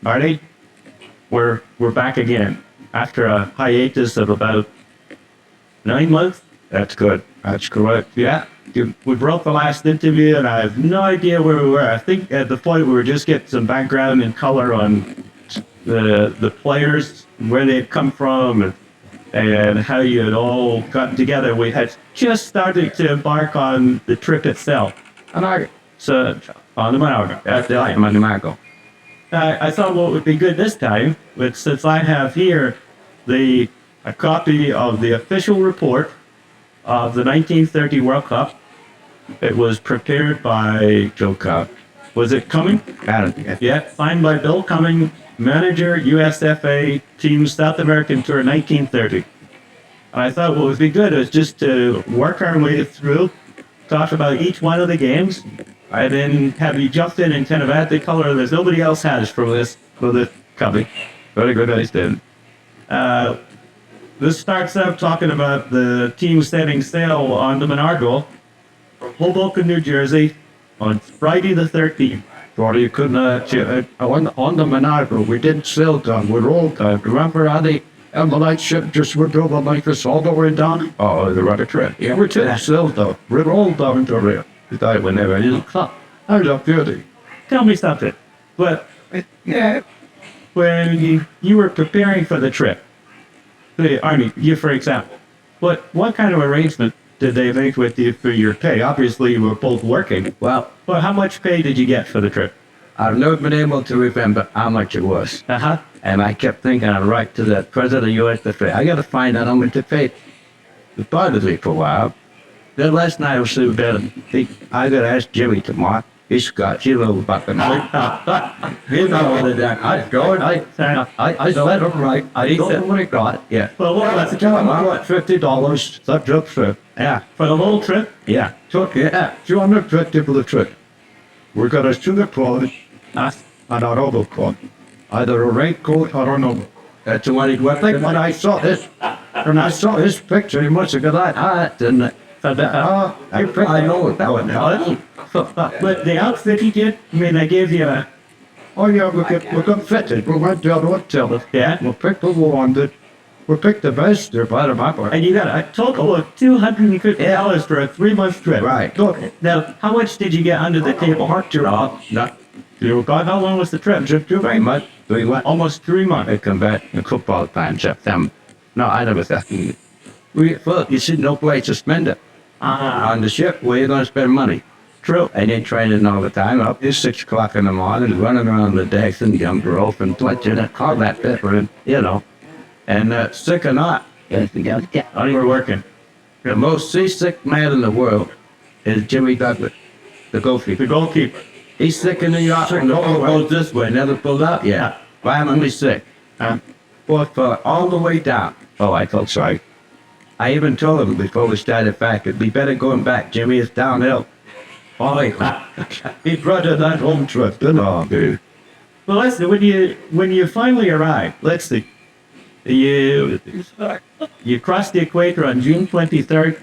Arnie, we're back again after a hiatus of about 9 months. That's good. That's correct. Yeah. We broke the last interview, and I have no idea where we were. I think at the point we were just getting some background and color on the players, where they'd come from, and how you had all gotten together. We had just started to embark on the trip itself. So on the Monaco. That's the item on the Monaco. I thought what would be good this time, but since I have here a copy of the official report of the 1930 World Cup. It was prepared by Joe Cobb. Was it Cumming? Yeah, signed by Bill Cumming, manager, USFA team, South American Tour 1930. And I thought what would be good is just to work our way through, talk about each one of the games, and then have you jumped in and kind of add the color that nobody else has for this Cumming. Very good, guys, did. This starts out talking about the team setting sail on the Monaco from Hoboken, New Jersey on Friday the 13th. Well, you couldn't, on the Monaco, we didn't sail down, we rolled down. Remember how the light ship just went over like this all the way down? Oh, the rudder trip. Yeah, we didn't sail down. We rolled down to there. I would never use a club. That was a beauty. Tell me something. But when you were preparing for the trip, Arnie, you for example, what kind of arrangement did they make with you for your pay? Obviously, you were both working. Well, how much pay did you get for the trip? I've never been able to remember how much it was. And I kept thinking, I'd write to the president of USFA. I got to find out how much to pay. It bothered me for a while. Then last night I was sitting there and I got to ask Jimmy tomorrow. He's got, he little fucking you know what that. I go and I let him write. I don't know what he got. Yeah. Well, let's tell him I got $50 subject trip. Yeah. For the whole trip? Yeah. Took it. Yeah. $250 for the trip. We're going to sugar clothes and an overcoat. Either a raincoat or an overcoat. That's what he went. When I saw this, picture, he must have got that hat, didn't it? I know it. That one. But the outfit he did, I mean, I gave you a... Oh yeah, we got fitted. We went to the hotel. Yeah. We picked the one we picked the best there by the map. And you got a total of $250 for a 3-month trip. Right. Now, how much did you get under the table? How long was the trip? Just 3 months. Almost 3 months. I come back in football time, September. No, I never thought. You see no place to spend it. On the ship, where you going to spend money? True. And they training all the time. Up to 6 o'clock in the morning, running around the decks and jump rope and touching it, all that pepper, and, And sick or not, we're working. The most seasick man in the world is Jimmy Douglas, the goalkeeper. The goalkeeper. He's sick in New York, and the ball goes this way, never pulled out yet. Violently sick. But all the way down. Oh, I felt sorry. I even told him before we started back, it'd be better going back, Jimmy, it's downhill. Oh, he brought it that home trip, didn't he, dude? Well, listen, when you finally arrive, let's see, you crossed the equator on June 23rd,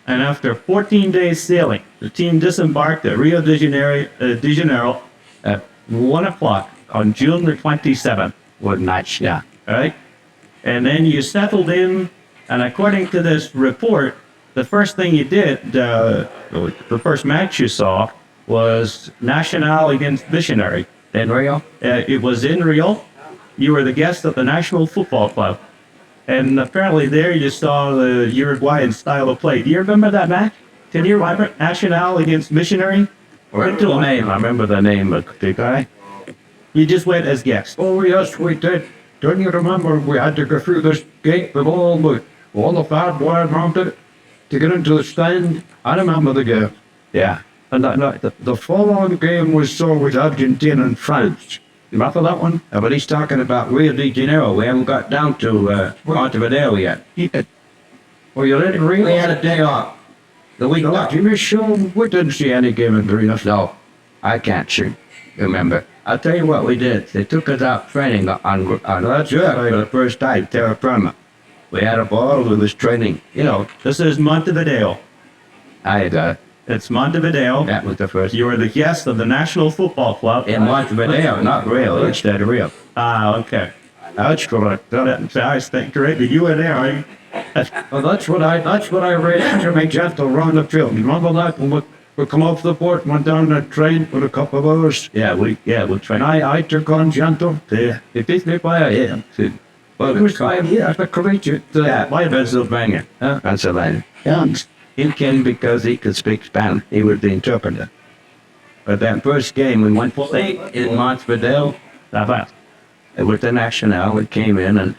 and after 14 days sailing, the team disembarked at Rio de Janeiro at 1 o'clock on June the 27th. What night, yeah. All right? And then you settled in, and according to this report, the first thing you did, the first match you saw was Nacional against Missionary. In Rio? It was in Rio. You were the guest of the National Football Club. And apparently there you saw the Uruguayan style of play. Do you remember that match? Can you remember Nacional against Missionary? I remember the name of the guy. You just went as guest. Oh, yes, we did. Don't you remember we had to go through this gate with all the fat boys mounted to get into the stand? I remember the game. Yeah. And the following game was Argentina and France. You remember that one? But he's talking about Rio de Janeiro. We haven't got down to Montevideo yet. Well, you really had a day off. The week off. You sure we didn't see any game in Rio? No, I can't shoot. Remember. I'll tell you what we did. They took us out training on for the first time, terra firma. We had a ball, we was training, This is Montevideo. It's Montevideo. That was the first. You were the guest of the National Football Club. In Montevideo, not real. Instead of real. Ah, okay. That's correct. I think great. You were there, are you? Well, that's what I read after my gentle around the field. You remember that when we come off the port and went down the train for a couple of hours? Yeah, we tried. I took on gentle. Yeah. It beat me by a hair. Well, it was 5 years. I collegiate. My Pennsylvania. Pennsylvania. And he came because he could speak Spanish. He was the interpreter. But that first game we went to play in Montevideo. It was the National. It came in and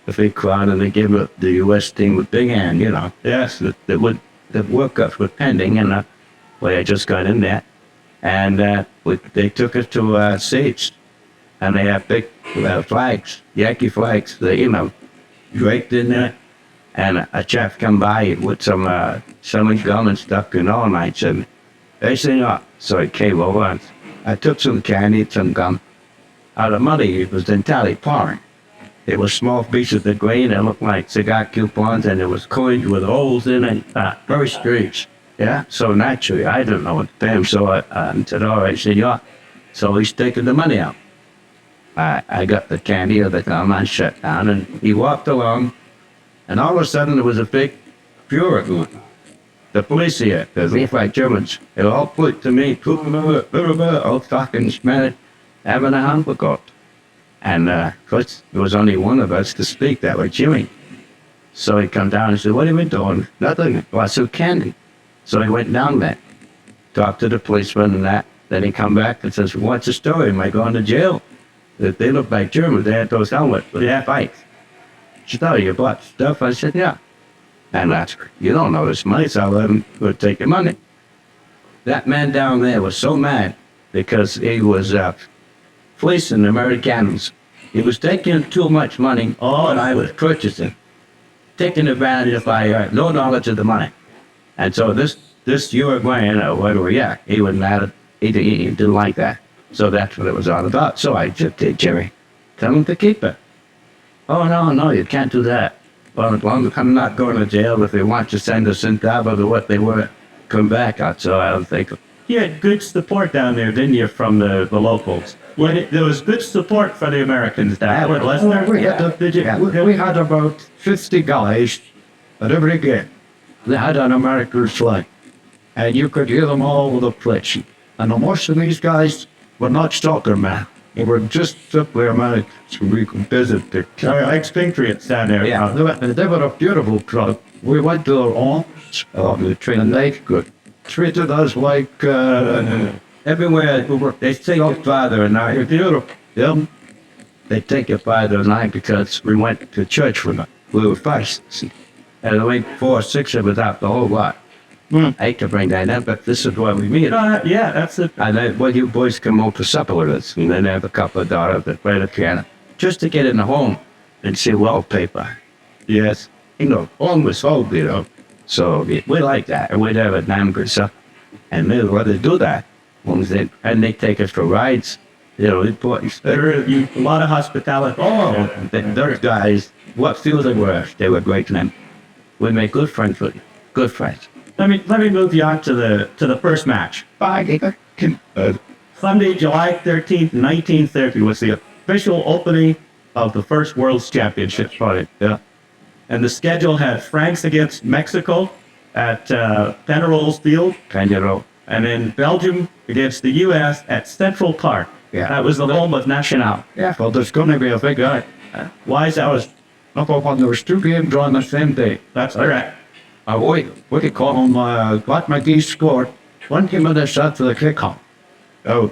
the big crowd, and they gave up the U.S. team with big hand, you know. Yes. The workups were pending, and I just got in there. And they took us to seats, and they had big flags, Yankee flags, draped in there. And a chap come by with some gum and stuff, and I said, they said, no. So he came over, and I took some candy, some gum. Out of money, it was entirely foreign. It was small pieces of green that looked like cigar coupons, and there was coins with holes in it. Very strange. Yeah. So naturally, I didn't know what to pay him. So I said, all right, senor. So he's taking the money out. I got the candy or the gum, I shut down, and he walked along, and all of a sudden there was a big furor going. The police here, they look like Germans. They all put to me, all talking Spanish, having a hamburger. And of course, there was only one of us to speak that was Jimmy. So he come down and said, what are we doing? Nothing. Well, I said, candy. So he went down there, talked to the policeman and that. Then he come back and says, what's the story? Am I going to jail? They look like Germans. They had those helmets, but they had bikes. She thought, you bought stuff? I said, yeah. And that's, you don't know this money, so I let him go take your money. That man down there was so mad because he was fleecing Americans. He was taking too much money, and I was purchasing, taking advantage of my no knowledge of the money. And so this Uruguayan, or whatever, yeah, he was mad. He didn't like that. So that's what it was all about. So I just did, Jerry, tell him to keep it. Oh, no, you can't do that. Well, as long as I'm not going to jail, if they want to send us in Cabo to what they were, come back. So I don't think. You had good support down there, didn't you, from the locals? There was good support for the Americans down there, wasn't there? We had about 50 guys at every game. They had an American flag, and you could hear them all over the place. And most of these guys were not soccer men. They were just simply Americans who we could visit. Expatriates down there. Yeah, they were a beautiful crowd. We went to their homes, and they could treated us like everywhere. They say your father and I. You're beautiful. Yeah. They take your father and I because we went to church with them. We were first. And like 4 or 6 of us out the whole lot. I hate to bring that up, but this is why we meet. Yeah, that's it. And then, well, you boys come over to supper with us, and then have a couple of daughters that play the piano, just to get in the home and see wallpaper. Yes, home was home, So we like that, and we'd have a damn good supper. And they let us do that. And they take us for rides. Important. A lot of hospitality. Those guys, what field they were, they were great to them. We made good friends with you. Good friends. Let me move you on to the first match. Sunday, July 13th, 1930 was the official opening of the first World's Championship. Yeah. And the schedule had France against Mexico at Penarol's Field. Penarol. And then Belgium against the U.S. at Central Park. Yeah. That was the home of National. Yeah, well, there's going to be a big guy. Why is that? There was 2 games on the same day. That's correct. We could call him, Gott McGee scored 20 minutes after the kickoff. Oh,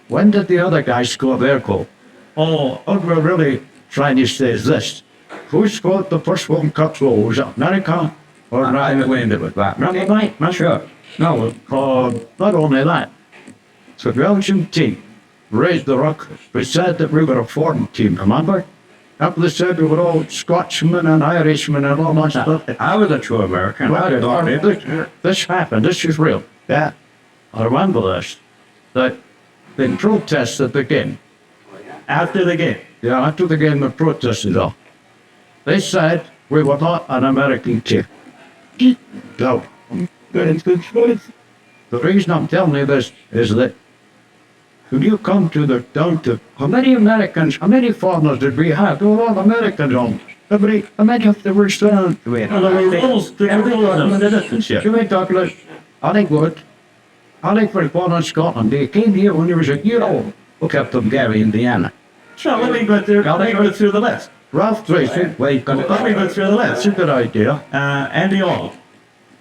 when did the other guy score their goal? What we're really trying to say is this. Who scored the first World Cup goal? Was it America or Ryan Wayne with that? Not sure. No, not only that. So the Belgian team raised the record. We said that we were a foreign team, remember? After they said we were all Scotsmen and Irishmen and all that stuff. I was a true American. This happened. This is real. Yeah. I remember this. That they protested the game. After the game? Yeah, after the game they protested all. They said we were not an American team. No. The reason I'm telling you this is that when you come down to how many Americans, how many foreigners did we have? There were all Americans on. How many of them were still to it? Well, the rules, citizenship. You may talk like, I think what? I think was born in Scotland. They came here when he was a year old. Look up to Gary, Indiana. Sure, let me go through the list. Ralph Tracy. Wait, Let me go through the list. that's a good idea. Andy All.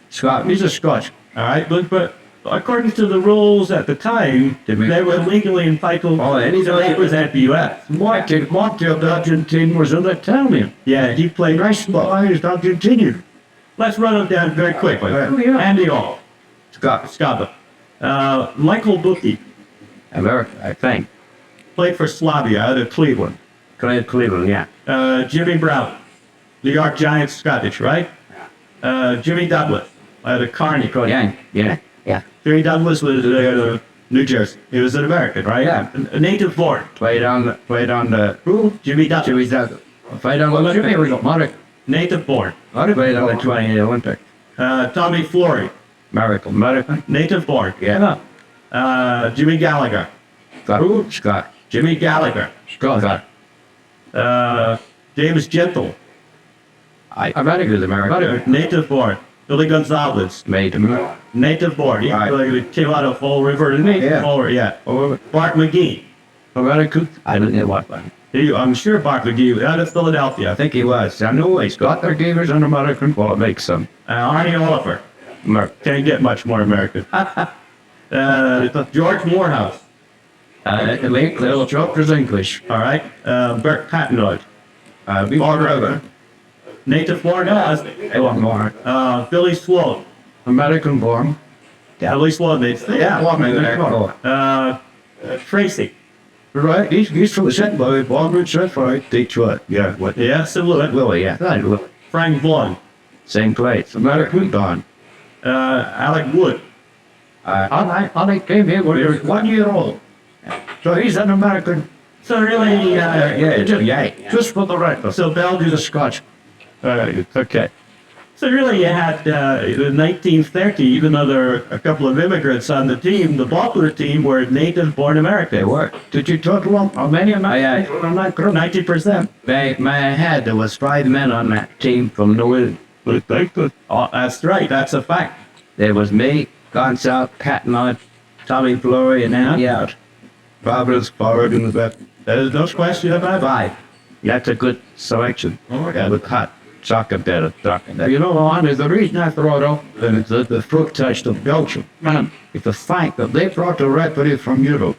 Scott, he's a Scotch. All right, but according to the rules at the time, Did we- they were legally entitled to represent the U.S. Monty of Argentina was an Italian. Yeah, he played. Nationalized Argentinian. Let's run them down very quickly. Oh, yeah. Andy All, Scott. Scotland. Michael Bucky America, I think. played for Slavia out of Cleveland. Cleveland, yeah. Jimmy Brown, New York Giants, Scottish, right? Jimmy Douglas out of Carney. Yeah. Jimmy Douglas was New Jersey. He was an American, right? Yeah. A native born. Played on the, Who? Jimmy Douglas. Jimmy Douglas. Played on the Jimmy was American. Native born. Played on the 20 Olympic. Tommy Flory. American. Native born. Yeah. Jimmy Gallagher. Scott. Scott. Jimmy Gallagher. Scott. James Gentle. America's American. Native born. Billy Gonzalez. Made him. Native born. He Right. came out of Fall River. Native Yeah. Fall River, yeah. Bart McGee. American. I don't know what one. I'm sure Bart McGee was out of Philadelphia. I think he was. I know he's got their gamers an American. Well, it makes some. Arnie Oliver. Can't get much more American. George Morehouse. Little Chopper's English. All right. Bert Patinoid. Border. Native born. I want more. Billy Sloan. American born. Billy Sloan. Tracy. Right, he's from the St. Louis, Baldwin, St. Louis, Detroit. Yeah, what? Yeah, St. Louis. Willie, yeah. Frank Vaughn. Same place. American born. Alec Wood. I came here when he was 1 year old. So he's an American. So really, Just for the record. So Belgium. He's a Scotch. Okay. So really you had, in 1930, even though there were a couple of immigrants on the team, the Butler team were native-born Americans. They were. Did you total up how many Americans were on that group? 90%. My head, there was 5 men on that team from Newark. Oh, that's right. That's a fact. There was me, Gonzalez, Patnod, Tommy Flory, and Andy out. Providence, forward, and that. There's no question about it. 5. That's a good selection. Oh, yeah. With hot soccer better. You know, Arnie, the reason I throw it up is the fruit taste of Belgium. Man, it's the fact that they brought a referee from Europe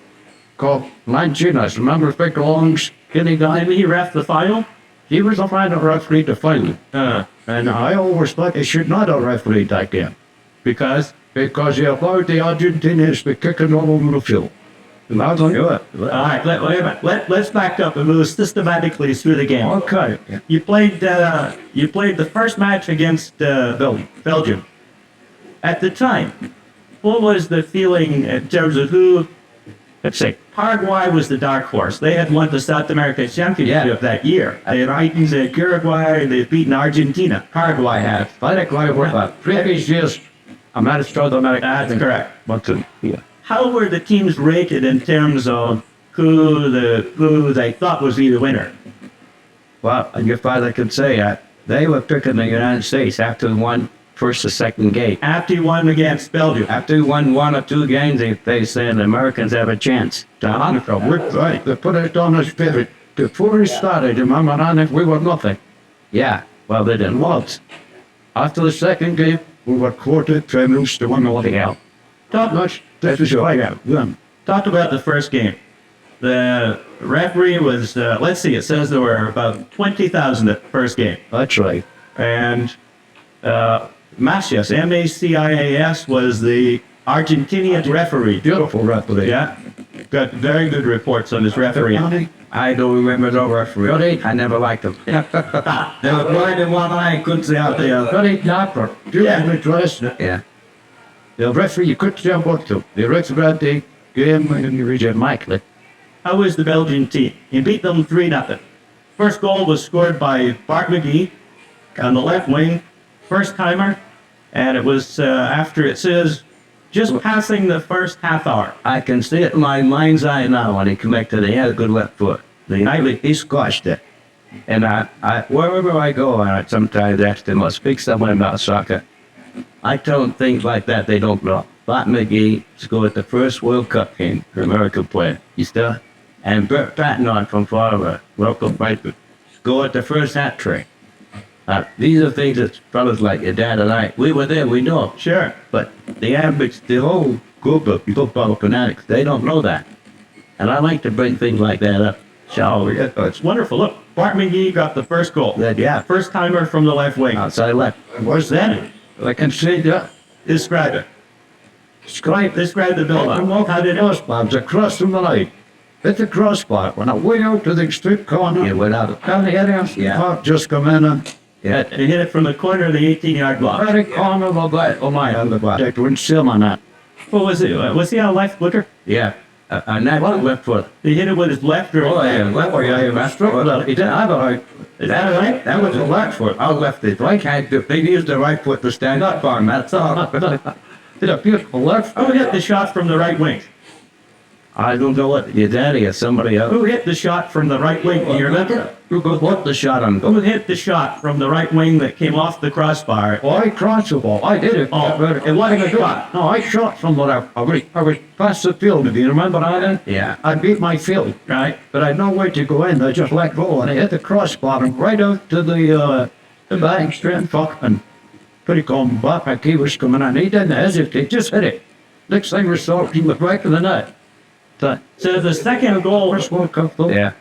called Lanchinas. Remember Big Longs, skinny guy? Didn't he ref the final? He was the final referee to final. And I always thought he should not have refereed that game. Because Because he allowed the Argentinians to kick it all over the field. And that's good. All right, let's back up and move systematically through the game. Okay. You played the first match against Belgium. At the time, what was the feeling in terms of who? Let's say Paraguay was the dark horse. They had won the South American Championship that year. They had beaten Uruguay. They had beaten Argentina. Paraguay had. Paraguay were previous years. South America. That's correct. Yeah. How were the teams rated in terms of who they thought was the winner? Well, your father could say they were picking the United States after they won first or second game. After you won against Belgium. After you won 1 or 2 games, they said the Americans have a chance. Right. They put it on the spirit. Before we started, remember, Arnie, we were nothing. Yeah, well, they didn't want. After the second game, we were quarter-finals to win all the hell. Not much. That was right out. Talk about the first game. The referee was, let's see, it says there were about 20,000 at the first game. That's right. And Macias, M-A-C-I-A-S, was the Argentinian referee. Beautiful referee. Yeah, got very good reports on this referee. I don't remember the referee. Really? I never liked him. They were blind in one eye, couldn't see out there. Very dapper. Yeah. The referee, you couldn't jump up to. The referee the game in the region, Michael. How was the Belgian team? He beat them 3-0. First goal was scored by Bart McGee on the left wing, first timer, and it was after it says just passing the first half hour. I can see it in my mind's eye now when he connected. He had a good left foot. He squashed it. And wherever I go, I sometimes ask them, I speak someone about soccer. I tell them things like that they don't know. Bob McGee scored the first World Cup game for American player. You still? And Bert Patton from Florida, local Brentford, scored the first hat trick. These are things that fellas like your dad and I, we were there, we know. Sure. But the average, the whole group of football fanatics, they don't know that. And I like to bring things like that up. Shall we? It's wonderful. Look, Bart McGee got the first goal. Yeah. First timer from the left wing. Outside left. What's that? I can see that. Describe it. Describe the build-up. How did it was across from the line. Hit the crossbar. When I went out to the extreme corner. You went out. Down the area. Yeah. Just come in and He hit it from the corner of the 18-yard block. very corner of my other body. They wouldn't seal on that. What was it? Was he on left footer? Yeah. And that one left foot. He hit it with his left or Left foot. Yeah, that's true. He didn't have a right. Is that right? That was the left foot. I left it. Right hand. They used the right foot to stand up on. That's all. Did a beautiful left. Who hit the shot from the right wing? I don't know what your daddy or somebody else. Who hit the shot from the right wing? Do you remember? Who put the shot on? Who hit the shot from the right wing that came off the crossbar? Oh, I crossed the ball. I did it. Oh, it wasn't a shot. No, I shot from the left. I was past the field. Do you remember that? Yeah. I beat my field, Right. but I had no way to go in. I just let go, and I hit the crossbar and right out to the back straight fuck and pretty calm. Back he was coming in. He didn't hesitate. Just hit it. Next thing we saw, he was right to the net. So the second goal. First World Cup though. Yeah.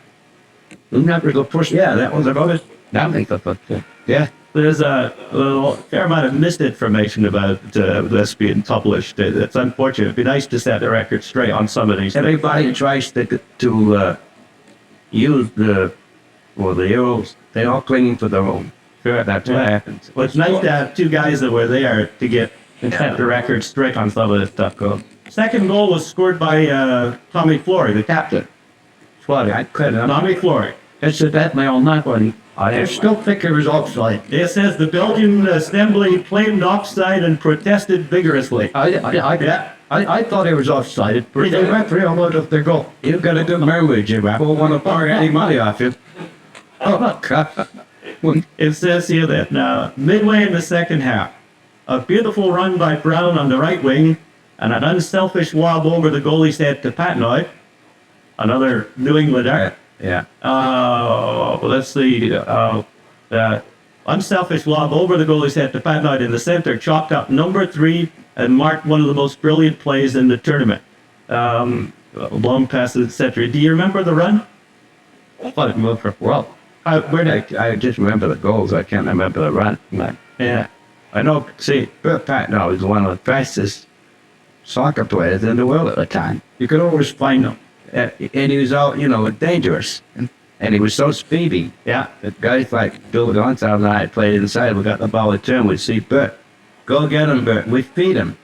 Remember the first? Yeah, that was about it. That makes the first. Yeah. There's a little fair amount of misinformation about this being published. It's unfortunate. It'd be nice to set the record straight on some of these. Everybody tries to use the heroes. They're all clinging to their own. Sure, That's what happens. Well, it's nice to have two guys that were there to set the record straight on some of this stuff. Second goal was scored by Tommy Flory, the captain. What? I couldn't. Tommy Flory. It's a bet me on that one. I still think it was offside. It says the Belgian Assembly claimed offside and protested vigorously. I thought it was offside. But the referee allowed it to go. You've got a good memory, Jim. I won't want to borrow any money off you. Oh, God. It says here that midway in the second half, a beautiful run by Brown on the right wing and an unselfish lob over the goalie's head to Patnoy, another New Englander. Yeah. Let's see. Unselfish lob over the goalie's head to Patnoy in the center, chopped up number 3 and marked one of the most brilliant plays in the tournament. Long passes, etc. Do you remember the run? I thought it moved for well. I just remember the goals. I can't remember the run. Yeah. I know. See, Bert Patton was one of the fastest soccer players in the world at the time. You could always find him. And he was all, dangerous. And he was so speedy. Yeah. That guys like Bill Gonsalves and I played inside. We got the ball return. We'd see Bert. Go get him, Bert. We feed him.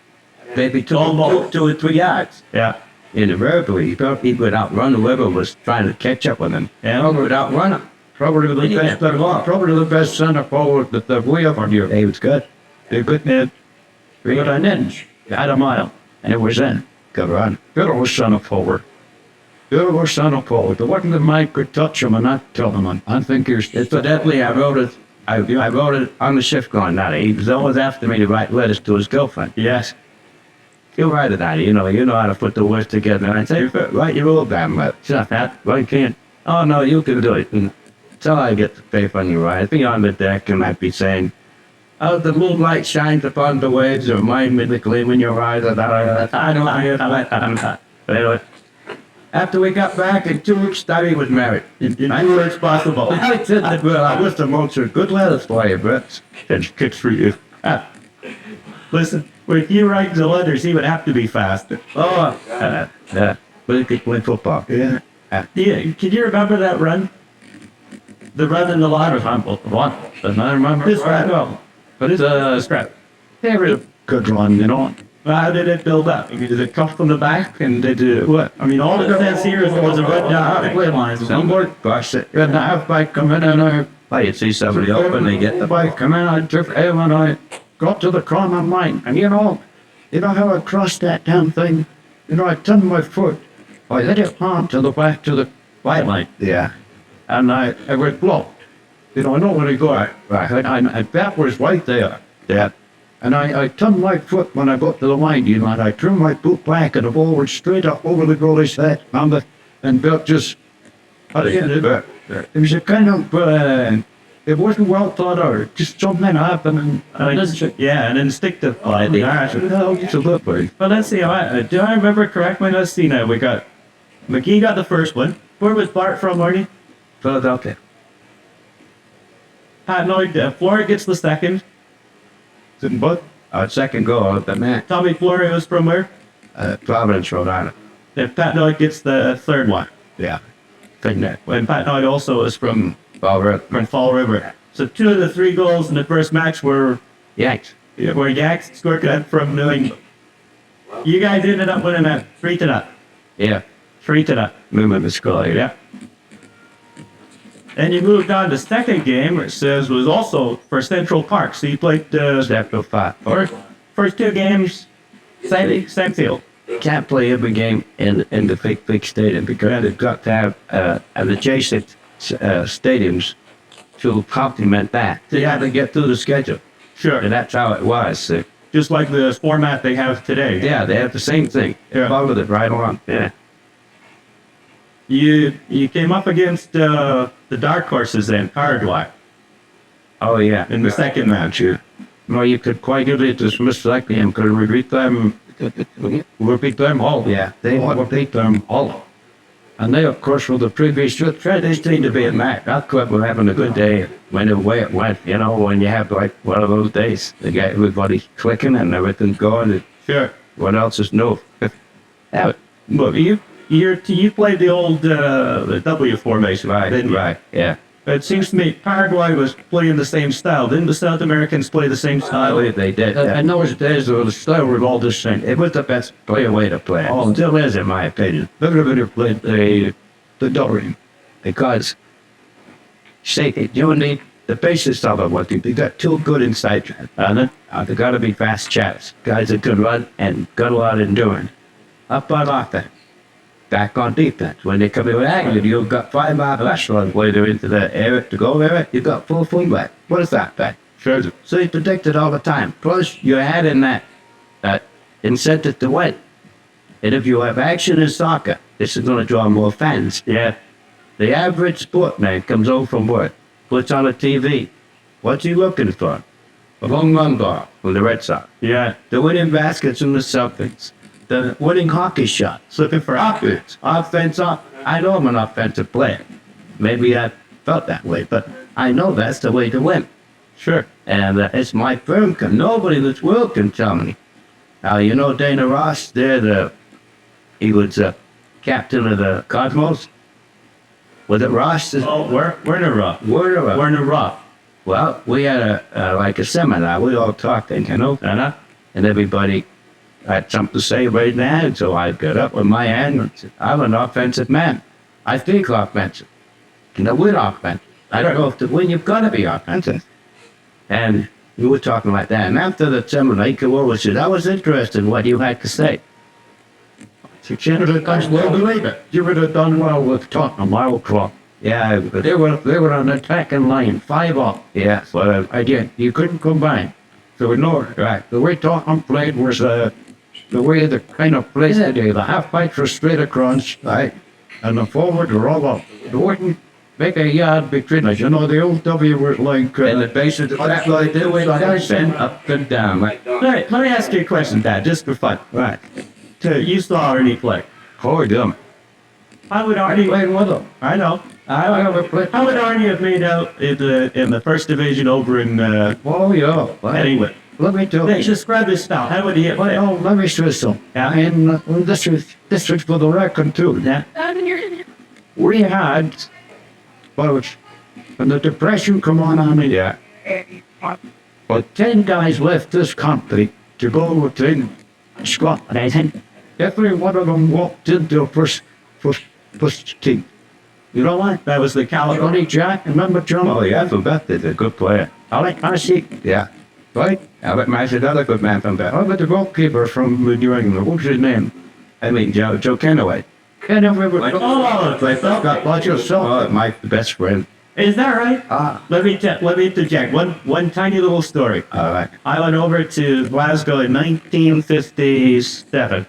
Maybe 2 or 3 yards. Yeah. Invariably, he would outrun whoever was trying to catch up with him. Yeah. He would outrun him. Probably the best center forward that we ever knew. He was good. They're good man. We got an inch. Had a mile. And it was in. Good run. Beautiful center forward. Beautiful center forward. There wasn't a man could touch him and not tell him. I think incidentally, I wrote it. I wrote it on the shift going now. He was always after me to write letters to his girlfriend. Yes. You write it out. You know how to put the words together. And I'd say, write your old damn letter. It's not that. I can't. Oh, no, you can do it. And so I get the paper on your right. Be on the deck and I'd be saying, oh, the moonlight shines upon the waves, remind me the gleam in your eyes. I don't. But anyway, after we got back in 2 weeks, Daddy was married. In 2 weeks possible. I said that, well, I wish the most good letters for you, Brett. That's good for you. Listen, when he writes the letters, he would have to be faster. Oh, but he could play football. Yeah. Can you remember that run? The run in the ladder humble. What? Does not remember. This run. Well, but it's a scrap. They were a good run, Well, how did it build up? Did it come from the back and did it what? I mean, all it says here was a run down the play lines. Somewhere, gosh, you had to have bike come in and you'd see somebody open, they get the bike come in, I'd drift him and I got to the corner line. And You know how I crossed that damn thing? You know, I turned my foot. I hit it hard to the back to the white line. Yeah. And I was blocked. You know, I know where to go. Right. And that was right there. Yeah. And I turned my foot when I got to the line, you know, and I turned my foot back and the ball went straight up over the goalie's head. And Bert just, it was a kind of, it wasn't well thought out. Just something happened. An instinctive play. Absolutely. But let's see, do I remember correctly? Let's see now. We got, McGee got the first one. Where was Bart from, Arnie? Philadelphia. Pat Lloyd, Flora gets the second. But our second goal of the match. Tommy Flora was from where? Providence, Rhode Island. Then Pat Lloyd gets the third one. Yeah. Big net. And Pat Lloyd also is from Fall River. So 2 of the 3 goals in the first match were Yanks. where Yanks scored that from New England. You guys ended up winning that 3-0. Yeah. 3-0. Movement was cool. Yeah. And you moved on to second game, which says was also for Central Park. So you played Central Park. first 2 games, same field. Can't play every game in the big stadium because they've got to have an adjacent stadiums to complement that. So you have to get through the schedule. Sure. And that's how it was. So, Just like the format they have today. yeah, they have the same thing. Yeah. Followed it right along. Yeah. You came up against the dark horses in Paraguay Oh, yeah. in the second match. No, you could quite easily dismiss that game because we beat them. We beat them all. Yeah, we beat them all. And they, of course, were the previous year. They seemed to be in that. That club were having a good day when the way it went. You know, when you have like one of those days, they get everybody clicking and everything going. Sure. What else is new? Yeah, But you played the old the W formation, right? Didn't you? right. Yeah. It seems to me Paraguay was playing the same style. Didn't the South Americans play the same style? They did. In those days, the style was all the same. It was the best way to play. Oh, still is, in my opinion. Everybody played the Dorian because, say, you need the basis of it. What you got 2 good inside, and they got to be fast chaps, guys that could run and got a lot of endurance. Up on offense. Back on defense. When they come in with action, you've got 5 out restaurant where they're into the area to go there, you've got full fullback. What is that back? Sure. So you predicted all the time. Plus, you had in that incentive to win. And if you have action in soccer, this is going to draw more fans. Yeah. The average sportman comes home from work, puts on a TV. What's he looking for? A home run ball from the Red Sox. Yeah. The winning baskets from the Celtics. The winning hockey shot. Looking for offense. Offense up. I know I'm an offensive player. Maybe I felt that way, but I know that's the way to win. Sure. And it's my firm. Nobody in this world can tell me. Now, you know Dana Ross? He was captain of the Cosmos. Was it Ross? Werner Ruff. Werner Ruff. Well, we had a seminar. We all talked, you know, and everybody had something to say right now. So I got up with my hand and said, I'm an offensive man. I think offensive. You know, we're offensive. I don't know if to win, you've got to be offensive. And we were talking like that. And after the seminar, he came over and said, I was interested in what you had to say. So you would have done well with Tottenham Hotspur. Yeah, but they were on the attacking line, 5 up. Yeah, but again, you couldn't combine. So we know, right, the way Tottenham played was the way the kind of play today. The half-backs were straight across, right? And the forward were all up. They wouldn't make a yard between us. You know, the old W was like, and the base of the back line, they went up and down. Right? Let me ask you a question, Dad, just for fun. Right. You saw Arnie play. Oh, dumb. How would I Arnie... played with them. I know. I never played. How would Arnie have made out in the first division over in Oh, yeah. Well, England? let me tell you. Describe his style. How would he have played? Oh, let me say so. Yeah. And this was for the record, too. Yeah. We had, both, when the Depression come on yeah. But 10 guys left this country to go to Scotland. I think every one of them walked into the first team. You know what? That was the California. Johnny Jack, remember John? Oh, yeah, I forgot that. A good player. I see. Yeah. right? Albert Mash, another good man from there. How about the goalkeeper from New England? What's his name? I mean, Joe Kenaway. Can't remember. Oh, it's like Got Roger Allaway, my best friend. Is that right? Let me interject. One tiny little story. All right. I went over to Glasgow in 1957,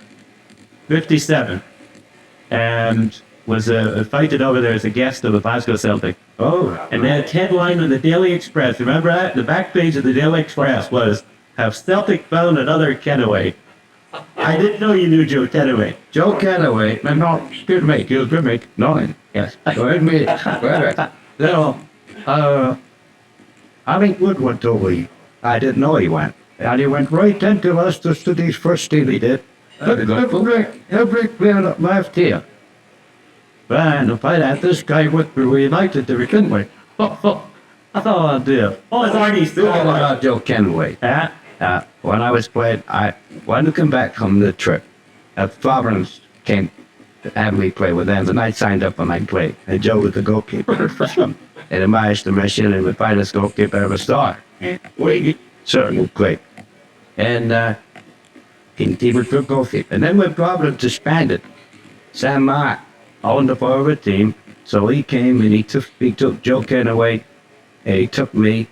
and was invited over there as a guest of the Glasgow Celtic. Oh. And that headline in the Daily Express, remember that? The back page of the Daily Express was, "Have Celtic found another Kenaway?" I didn't know you knew Joe Kenaway. Joe Kenaway, no, good mate, he was good mate. No, yes. Good mate. No, Arnie Wood went over. I didn't know he went. And he went right into Leicester City's first team, he did. Every player that left here. And if I had this guy with me, we United, they couldn't we? I thought, dear. Oh, it's Arnie still. All about Joe Kenaway. When I was playing, I wanted to come back from the trip. Providence came to have me play with them, and I signed up and I played. And Joe was the goalkeeper. And in my estimation, he was the finest goalkeeper I ever saw. We certainly played. And he was good goalkeeper. And then when Providence disbanded, Sam Mark owned the forward team, so he came and he took Joe Kenaway, and he took me,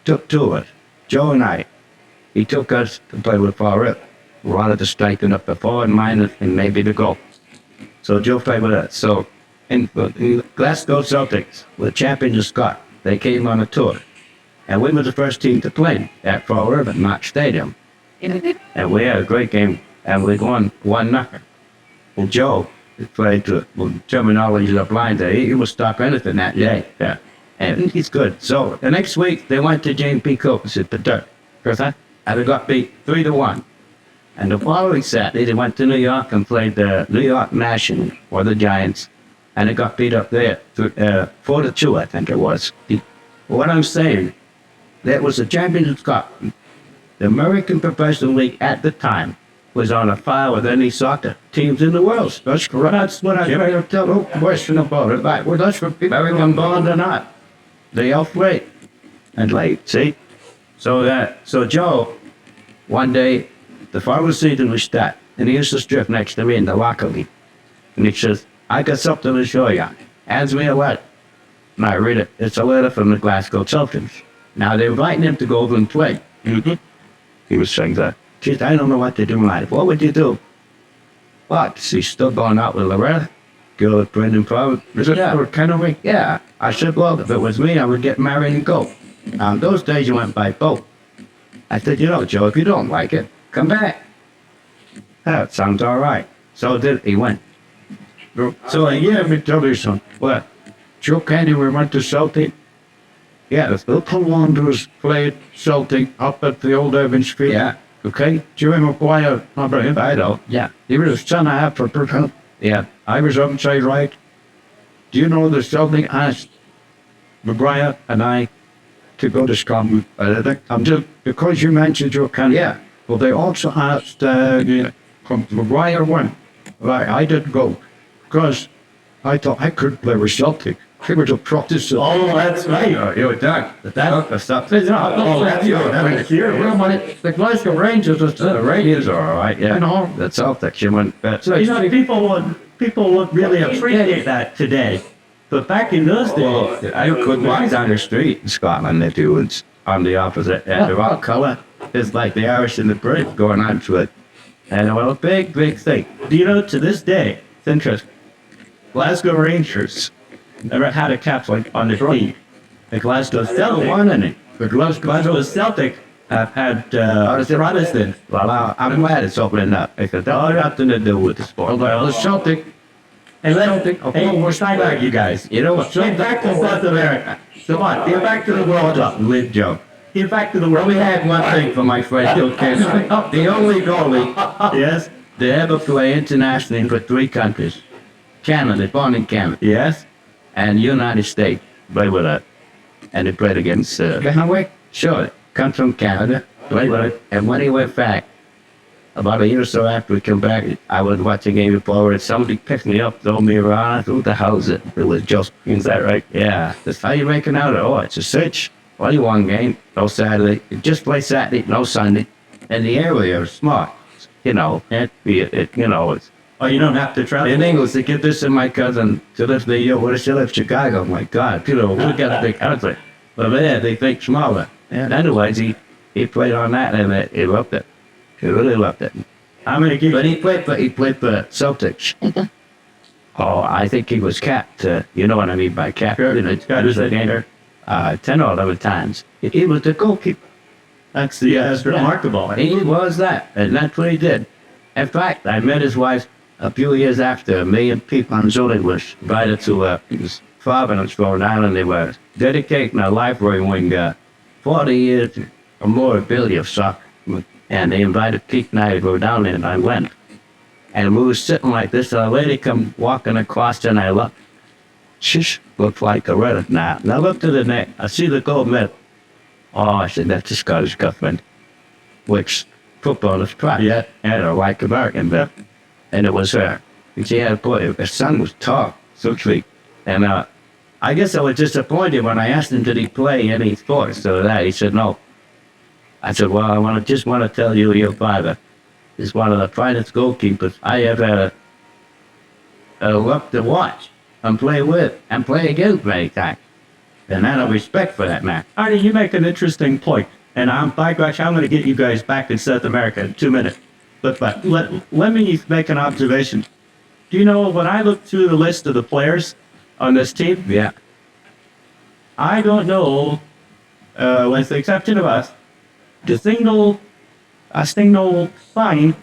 took two of us. Joe and I, he took us to play with forward. We wanted to strengthen up the forward line and maybe the goal. So Joe played with us. So in Glasgow Celtics, the champions of Scott, they came on a tour. And we were the first team to play at forward at Mark Stadium. And we had a great game, and we won 1-0. Well, Joe played to terminology of blind day. He would stop anything that day. Yeah. And he's good. So the next week they went to James P. Coates at the Dirt. And they got beat 3-1. And the following Saturday they went to New York and played the New York National or the Giants, and they got beat up there 4-2, I think it was. What I'm saying, that was the champions of Scotland. The American Professional League at the time was on a par with any soccer teams in the world. That's correct. That's what I tell no question about it. Like, well, that's what American born or not. They all play and late, see? So Joe, one day, the following season was start, and he used to strip next to me in the locker room. And he says, "I got something to show you." Hands me a letter. And I read it. It's a letter from the Glasgow Celtics. Now they're inviting him to go over and play. He was saying that. Geez, I don't know what to do, man. What would you do? What? He's still going out with Loretta? Go with Brendan Fowler? Yeah. Kenaway? Yeah. I said, well, if it was me, I would get married and go. Now, those days you went by boat. I said, you know, Joe, if you don't like it, come back. That sounds all right. So he went. So a year, let me tell you something. What? Joe Kenaway went to Celtic. Yeah, the Little Wanderers played Celtic up at the old Evans Field. Yeah. Okay? Jimmy McGuire, remember him? I don't. Yeah. He was a son I had for Brooklyn. Yeah. I was outside right. Do you know the Celtic asked McGuire and I to go to Scotland? I think I'm just because you mentioned Joe Kenny. Yeah. Well, they also asked McGuire went. Right, I didn't go because I thought I could play with Celtic. They were the Protestants. Oh, that's right. You're done. That's not. Oh, that's you. That's here. The Glasgow Rangers, the Rangers are all right. Yeah, no, the Celtics. You went. So you know, people would really appreciate that today, but back in those days, I couldn't walk down the street in Scotland if you was on the opposite end of our colour. It's like the Irish and the British going on to it, and well, a big thing. Do you know to this day, it's interesting. Glasgow Rangers never had a captain on the team. The Glasgow Celtic won any. The Glasgow Celtic have had Protestant. Well, I'm glad it's opening up because that had nothing to do with the sport. Well, the Celtic. And we're signed back, you guys. You know what? Get back to South America. Come on, get back to the World Cup. Live, Joe. Get back to the World We had one thing for my friend Joe Kenny. The only goalie yes, to ever play internationally for 3 countries. Canada, born in Canada. Yes. And United States. Played with it. And he played against Kenaway. Sure. Comes from Canada. Played with it. And when he went back, about a year or so after we came back, I was watching a game before and somebody picked me up, threw me around. Who the hell is it? It was just, is that right? Yeah. That's how you making out? Oh, it's a cinch. only one game, no Saturday. Just play Saturday, no Sunday. And the area is smart. You know, it's, Oh, you don't have to travel. in English, they get this in my cousin to live the year, what is still in Chicago? Oh my God, we got a big country. But there, they think smaller. And anyways, he played on that and he loved it. He really loved it. How many games? But he played for Celtics. Oh, I think he was capped. You know what I mean by capped? Sure. You know, he was a gamer 10 or 11 times. He was the goalkeeper. That's remarkable. He was that, and that's what he did. In fact, I met his wife a few years after. Me and Pete Manzoni was invited to his father in Rhode Island. They were dedicating a library wing 40 years or more ability of soccer. And they invited Pete and I to go down there, and I went. And we were sitting like this, and a lady come walking across, and I looked. She looked like a redhead now. And I looked to the neck. I see the gold medal. Oh, I said, that's a Scottish government, which football is proud. Yeah. And a white American, but, and it was her. And she had a boy, her son was tall, so sweet. And I guess I was disappointed when I asked him, did he play any sports or that? He said, no. I said, well, I just want to tell you, your father is one of the finest goalkeepers I ever loved to watch and play with and play against many times. And I have respect for that man. Arnie, you make an interesting point, and by gosh, I'm going to get you guys back in South America in 2 minutes. But let me make an observation. Do you know, when I look through the list of the players on this team, Yeah. I don't know, with the exception of us, a single sign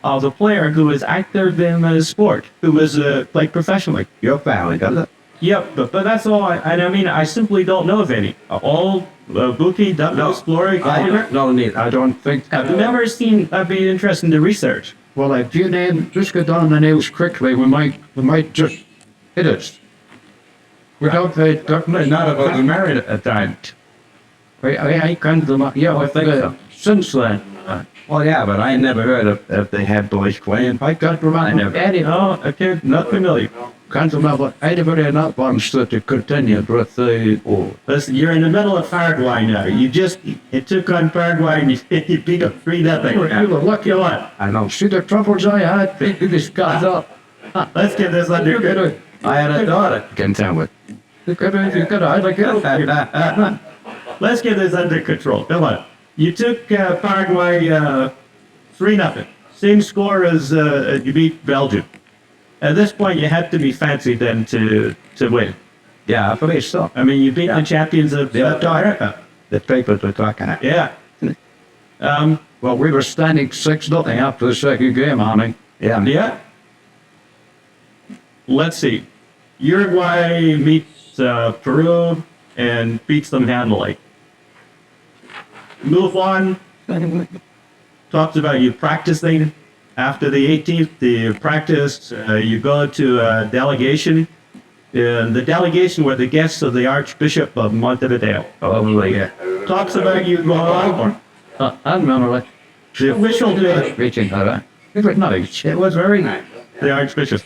of a player who is active in the sport, who is played professionally. Your family, does it? Yep, but that's all. I simply don't know of any. All Buki, Douglas, Glory, I don't think. I've never seen that be interesting to research. Well, if you name, just go down the nails quickly, we might just hit it. Without Not about the married at the time. I can't remember. Yeah, I think since then. Well, yeah, but I never heard if they had boys playing. I can't remember. No, okay, not familiar. Can't remember. I never had that one to continue with the. Listen, you're in the middle of Paraguay now. It took on Paraguay and you beat up 3-0. You were lucky one. I know. See the troubles I had. This got up. Let's get this under control. I had a daughter. Can tell with. Let's get this under control. Come on. You took Paraguay 3-0. Same score as you beat Belgium. At this point, you had to be fancy then to win. Yeah, I believe so. I mean, you beat the champions of South America. The papers were talking about. Yeah. Well, we were standing 6-0 after the second game, Arnie. Yeah. Yeah. Let's see. Uruguay meets Peru and beats them handily. Move on. Talks about you practicing after the 18th. The practice, you go to a delegation. The delegation were the guests of the Archbishop of Montevideo. Talks about you going on. I remember it. The official day. Reaching her. It was nice. It was very nice. The Archbishop.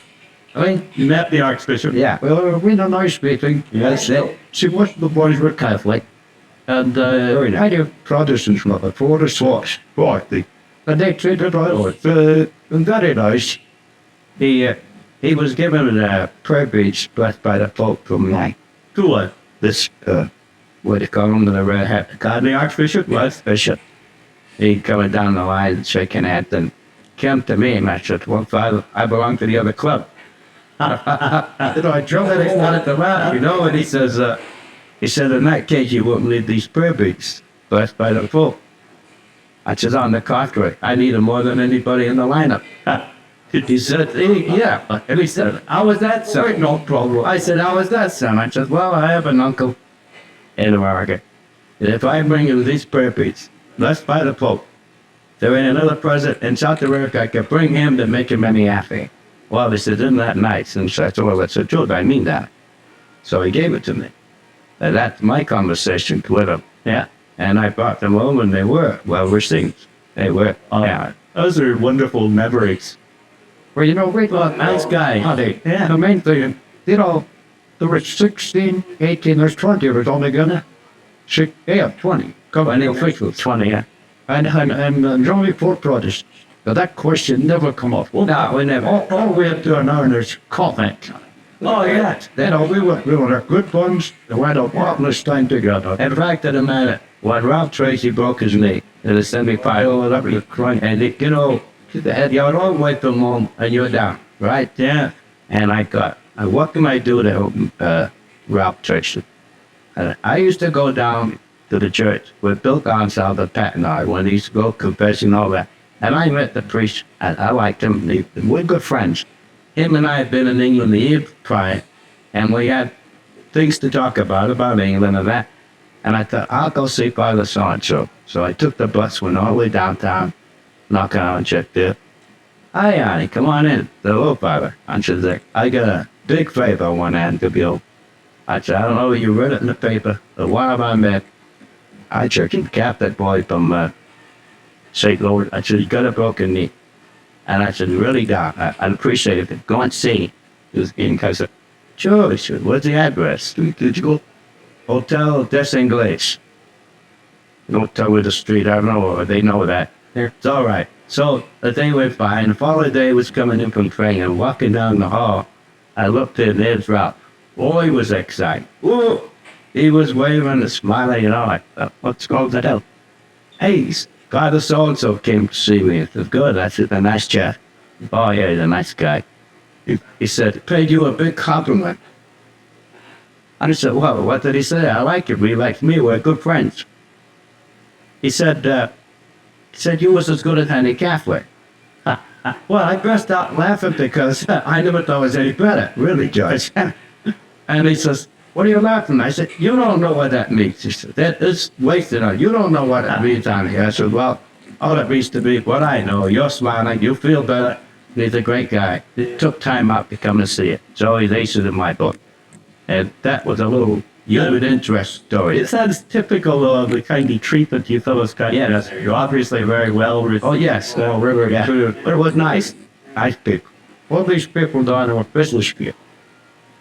I mean, You met the Archbishop. yeah. Well, we had a nice meeting. Yes. See, most of the boys were Catholic. And I knew Protestants from before the source. And they treated us very nice. He was given a privilege blessed by the Pope from this, what do you call him, the red hat? The Archbishop was. Bishop. He coming down the line and shaking hands and came to me and I said, well, Father, I belong to the other club. I drove it, he started to laugh, and he said, in that case, you wouldn't need these privileges blessed by the Pope. I said, on the contrary, I need them more than anybody in the lineup. He said, yeah. And he said, how was that, son? No problem. I said, how was that, son? I said, well, I have an uncle in America. And if I bring him these privileges blessed by the Pope, there ain't another president in South America I could bring him to make him any happy. Well, they said, isn't that nice? And so I said, well, that's the truth. I mean that. So he gave it to me. And that's my conversation with him. Yeah. And I brought them home, and they were well received. They were. Yeah. Those are wonderful memories. Well, you know, we thought, nice guy. Yeah. The main thing, there were 16, 18, there's 20 of us altogether. 20. Come on, officials. 20, yeah. And Johnny Ford Protest. But that question never come up. Well, No, we never. all we had to learn is comment. Oh, yeah. We were good ones. We had a marvelous time together. In fact, at a minute, when Ralph Tracy broke his knee in the semi-final, that was crying, and it, you're a long way from home, and you're down, right? Yeah. And I thought, what can I do to help Ralph Tracy? And I used to go down to the church with Bill Gonsalves and Pat and I when he used to go confessing all that. And I met the priest, and I liked him. We're good friends. Him and I had been in England the year prior, and we had things to talk about England and that. And I thought, I'll go see Father so-and-so. So I took the bus, went all the way downtown, knocked on and checked there. Hi, Arnie, come on in. Hello, Father. I said, I got a big favor I want to ask of you. I said, I don't know if you read it in the paper, but one of I met, I church and Catholic boy from St. Louis. I said, you got a broken knee. And I said, really, Doc, I'd appreciate it. Go and see. He was in casa. Sure, he said, what's the address? Did you go? Hotel des Anglais. Don't tell me the street, I don't know, or they know that. It's all right. So the day went by, and the following day was coming in from training, walking down the hall. I looked in, there's Ralph. Boy, he was excited. Whoa! He was waving and smiling, I thought, what's going to help? Hey, Father so-and-so came to see me. It was good. I said, a nice chap. Oh, yeah, he's a nice guy. He said, paid you a big compliment. I said, well, what did he say? I like you. He likes me. We're good friends. He said, you was as good as any Catholic. Well, I burst out laughing because I never thought I was any better. Really, George. And he says, what are you laughing at? I said, you don't know what that means. He said, that is wasted on you. You don't know what that means on here. I said, well, all it means to be what I know. You're smiling. You feel better. He's a great guy. It took time out to come to see it. So he's aces in my book. And that was a little human interest story. It sounds typical of the kind of treatment you fellows got. Yes, you're obviously very well. Oh, yes. River, yeah. But it was nice. Nice people. All these people down there were business people.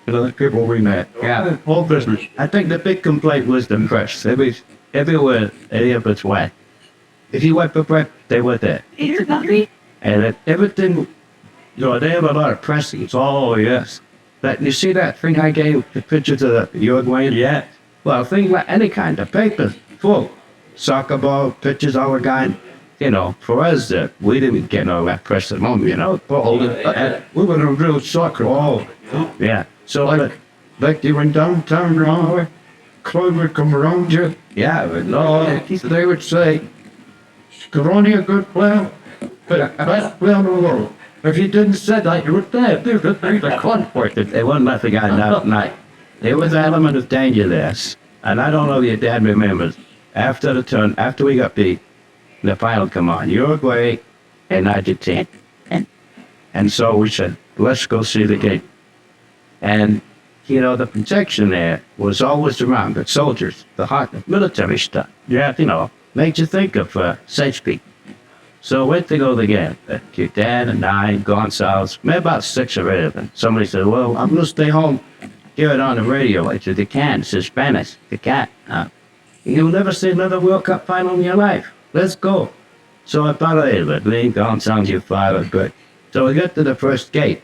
The people we met. Yeah, all business. I think the big complaint was the press. Everywhere any of us went. If you went for breakfast, they were there. And everything, they have a lot of pressings. Oh, yes. That you see that thing I gave the pictures of the Uruguay? Yeah. Well, things like any kind of papers, full. Soccer ball, pictures, all the kind. For us, we didn't get all that press at home, We were a real soccer. Oh, yeah. So, like you went downtown, Claude would come around you. Yeah, they would say, Scaroni a good player, but best player in the world. If you didn't say that, you were dead. They would be the conflict. They wouldn't let the guy out at night. There was an element of danger there. And I don't know if your dad remembers. After we got beat, the final come on, Uruguay and Argentina. And so we said, let's go see the game. And, the protection there was always around, the soldiers, the hot military stuff. Yeah, made you think of safety. So went to go to the game. Your dad and I, Gonsalves, maybe about 6 or 8 of them. Somebody said, well, I'm going to stay home, hear it on the radio. I said, they can, it's in Spanish, they can't. You'll never see another World Cup final in your life. Let's go. So I thought, hey, but me, Gonsalves, your father, good. So we got to the first gate.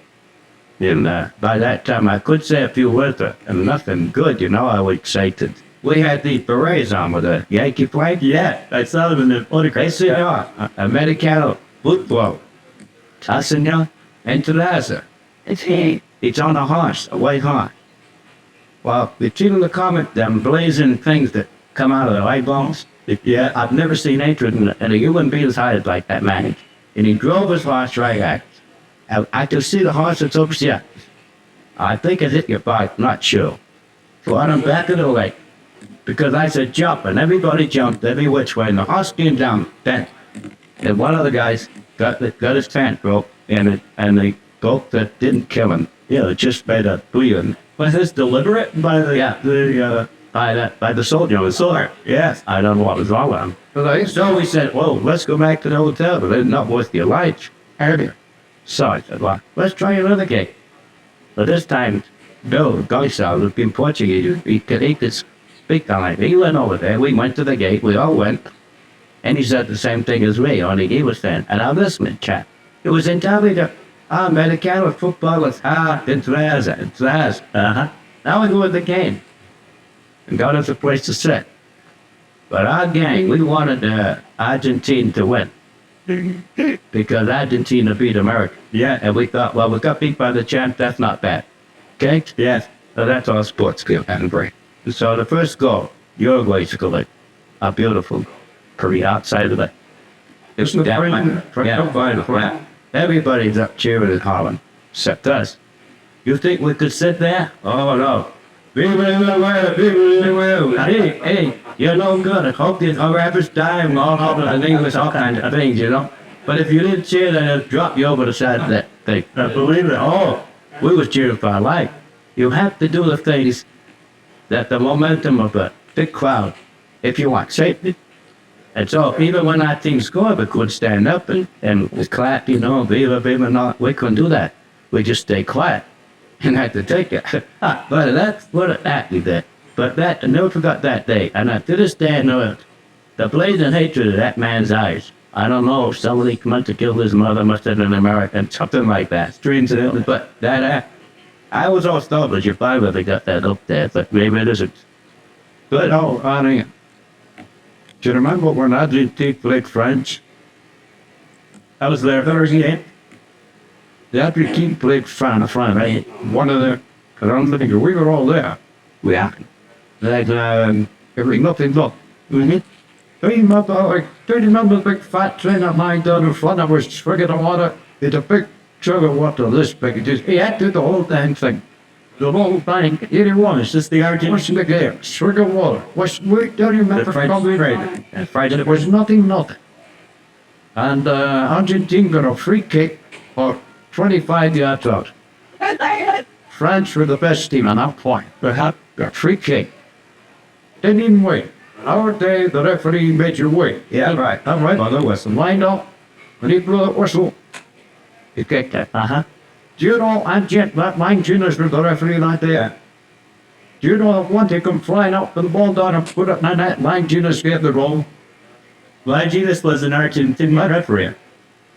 And by that time, I could say a few words, and nothing good, I would say to. We had these berets on with a Yankee flag. Yeah, I saw them in the photograph. ACR, Americano, football, Tassigna, and Terraza. It's on a horse, a white horse. Well, the people that comment them blazing things that come out of their eyeballs. Yeah, I've never seen hatred in a human being's eyes like that man. And he drove his horse right at. I could see the horse that's over here. I think it hit your bike, not sure. So I'm back of the lake. Because I said jump, and everybody jumped every which way, and the horse came down, bent. And one of the guys got his pants broke, and the boat that didn't kill him, it just made a bleeding. Was this deliberate by the soldier? The soldier. Yes. I don't know what was wrong with him. So we said, well, let's go back to the hotel, but it's not worth your life. So I said, well, let's try another game. But this time, Bill Gonsalves, who'd been Portuguese, he could eat this big time. He went over there. We went to the gate. We all went. And he said the same thing as me, only he was saying, and I'm listening, chap. It was entirely the Americano football is hard, it's theirs. Now we go to the game. And got us a place to sit. But our gang, we wanted Argentina to win. Because Argentina beat America. Yeah. And we thought, well, we got beat by the champ, that's not bad. Okay? Yes. So that's all sports skill and break. So the first goal, Uruguay scored a beautiful curry outside of it. It's yeah. Everybody's up cheering and hollering, except us. You think we could sit there? Oh no. Hey, you're no good. I hope this rappers dying all over the English, all kinds of things, you know. But if you didn't cheer, then it'll drop you over the side of that thing. I believe it. Oh, we was cheering for our life. You have to do the things that the momentum of a big crowd, if you want safety. And so even when our team scored, we could stand up and clap, you know, viva, not. We couldn't do that. We just stay quiet and had to take it. But that's what it actually did. But that, I never forgot that day. And to this day, I know the blazing hatred of that man's eyes. I don't know if somebody meant to kill his mother, must have been an American, something like that. Strange, but that, I was all startled if I ever got that up there, but maybe it isn't. But oh, Arnie, do you remember when Argentina played France? I was there Thursday game. The Argentina played France, right? One of the, I don't think we were all there. Yeah. Like, nothing, look. Do you remember the big fat train that lying down in front of us, friggin' of water? It's a big jug of water this big. He had to do the whole damn thing. The whole thing. Here it was. Just the Argentina. What's in the game? Swig of water. Don't you remember Friday? It was nothing. And Argentina got a free kick for 25 yards out. France were the best team on that point. They had a free kick. Didn't even wait. Our day, the referee made you wait. Yeah, right. All right. Well, the whistle lined up. When he blew the whistle, he kicked it. Do you know, that line genius with the referee right there? Do you know that one they come flying up and the ball down and put it in that line genius gave the roll? Longinus was an Argentine referee.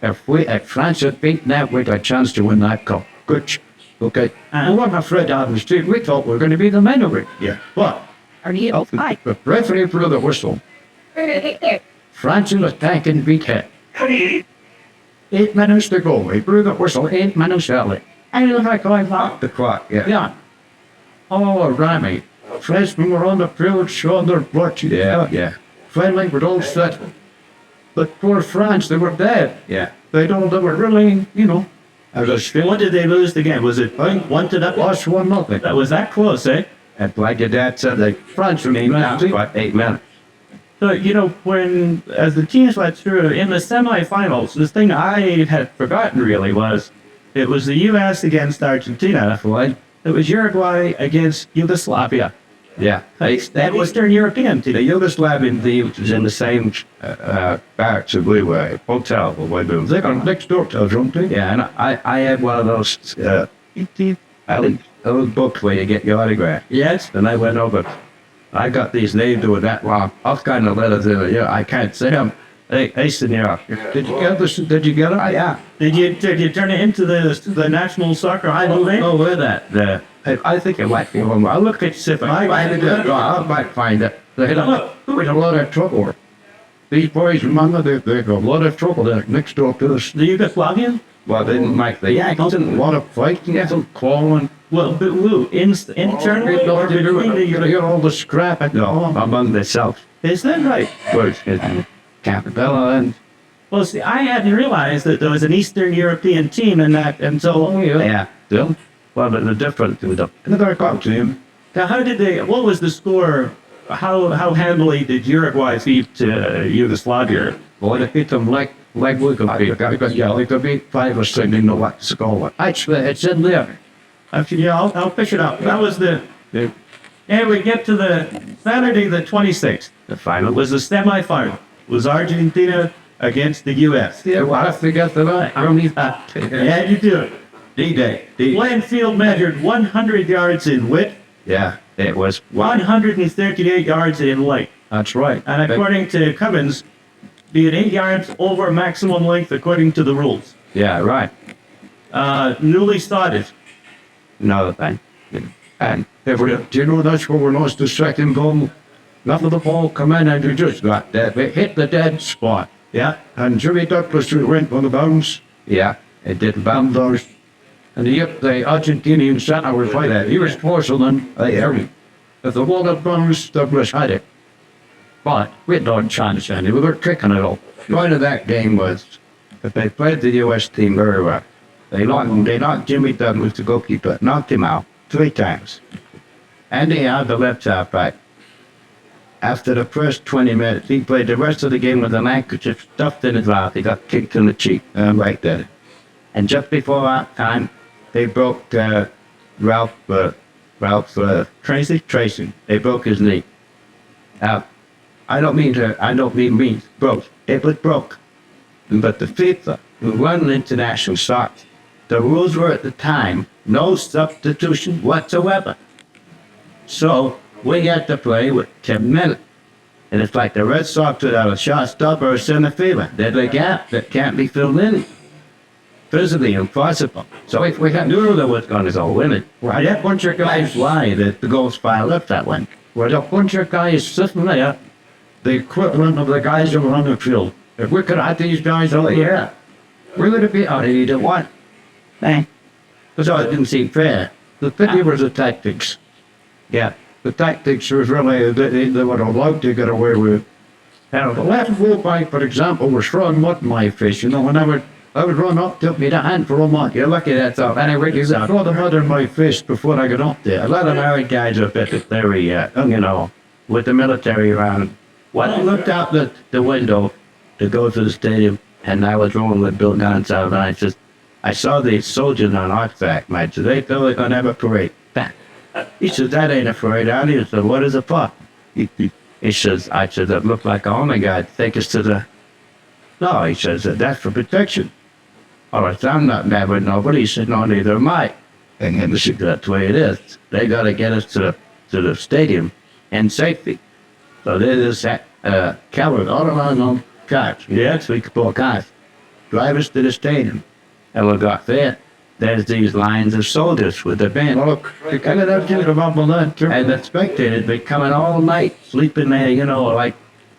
If France had beaten that, we'd have a chance to win that cup. Good. Okay. We weren't afraid out of the street. We thought we were going to be the men of it. Yeah. But the referee blew the whistle. France in the tank and beat it. 8 minutes to go. He blew the whistle 8 minutes early. And look like going back the clock. Yeah. Oh, Rami. Freshmen were on the field showing their blood. Yeah. Finally, we're all set. But poor France, they were dead. Yeah. They were really, you know. What did they lose the game? Was it 1-0? Lost 1-0. That was that close, eh? And like your dad said, like France remained out for 8 minutes. So, you know, as the teams went through in the semifinals, this thing I had forgotten really was, it was the U.S. against Argentina. Right? It was Uruguay against Yugoslavia. Yeah. That Eastern European team. The Yugoslavian team was in the same barracks as we were, hotel. They got next door to us, don't they? Yeah, and I had one of those books where you get your autograph. Yes. And I went over. I got these names doing that long. All kind of letters in it. Yeah, I can't say them. Hey, senor. Did you get this? Did you get it? Yeah. Did you turn it into the national soccer idol name? Oh, where that? I think it might be one. I'll look at it. I might find it. They had a lot of trouble. These boys, remember, they had a lot of trouble there next door to us. The Yugoslavian? Well, they didn't like the Yankees. A lot of fighting, some calling. Well, but internally, you hear all the scrap among themselves. Is that right? Capabella and... Well, see, I hadn't realized that there was an Eastern European team in that, and so... Yeah. Well, but the difference with another cup team. Now, what was the score? How handily did Uruguay beat Yugoslavia? Well, they beat them like we could beat. They could beat 5 or 6 in the what score. Actually, it's in there. Actually, yeah, I'll pick it up. That was and we get to the Saturday the 26th. The final was the semifinal. It was Argentina against the U.S. Yeah, well, I forgot that. Yeah, you do it. D-Day. Playing field measured 100 yards in width. Yeah. It was 138 yards in length. That's right. And according to Cummins, be it 8 yards over maximum length according to the rules. Yeah, right. Newly started. Another thing. And if we, do you know that's where we lost the second goal? Nothing the ball come in and we just got that. We hit the dead spot. Yeah. And Jimmy Douglas went on the bounce. Yeah, it did bounce those. And the Argentinian center was like that. He was porcelain. If the ball had bounced, Douglas had it. But we had no chance, and we were kicking it all. The point of that game was that they played the US team very well. They knocked Jimmy Douglas, the goalkeeper, knocked him out 3 times. And he had the left half back. After the first 20 minutes, he played the rest of the game with an handkerchief stuffed in his mouth. He got kicked in the cheek, right there. And just before that time, they broke Ralph Tracy. They broke his knee. Now, I don't mean broke. It was broke. But the FIFA, who run the international soccer, the rules were at the time no substitution whatsoever. So we had to play with 10 minutes. And it's like the Red Sox without a shortstop or a center fielder. There's a gap that can't be filled in. Physically impossible. So if we knew there was going to go women, well, that bunch of guys lie that the goals piled up that way. Well, a bunch of guys sitting there, the equivalent of the guys that were on the field. If we could have these guys over here, we're going to be out of either one. Because it didn't seem fair. The pity was the tactics. Yeah, the tactics was really, they were allowed to get away with. And the left fullback, for example, was throwing mud in my face, you know, and I would run up, took me the hand for a mud. You're lucky that's up. And I would throw the mud in my face before I got up there. A lot of our guys are a bit very, you know, with the military around. When I looked out the window to go to the stadium, and I was rolling with Bill Guns out, and I saw these soldiers on horseback, mate. So they thought they were going to have a parade. He says, that ain't a parade, Arnie. I said, what is it for? He says, I said, that looked like a homing guy. Take us to the... No, he says, that's for protection. All right, I'm not mad with nobody. He said, no, neither am I. And he said, that's the way it is. They got to get us to the stadium in safety. So there's this cavalry all around on cars. Yeah, 3-4 cars. Drive us to the stadium. And we got there. There's these lines of soldiers with the band. Look, they coming up to the rumble, and the spectators be coming all night, sleeping there, you know, like,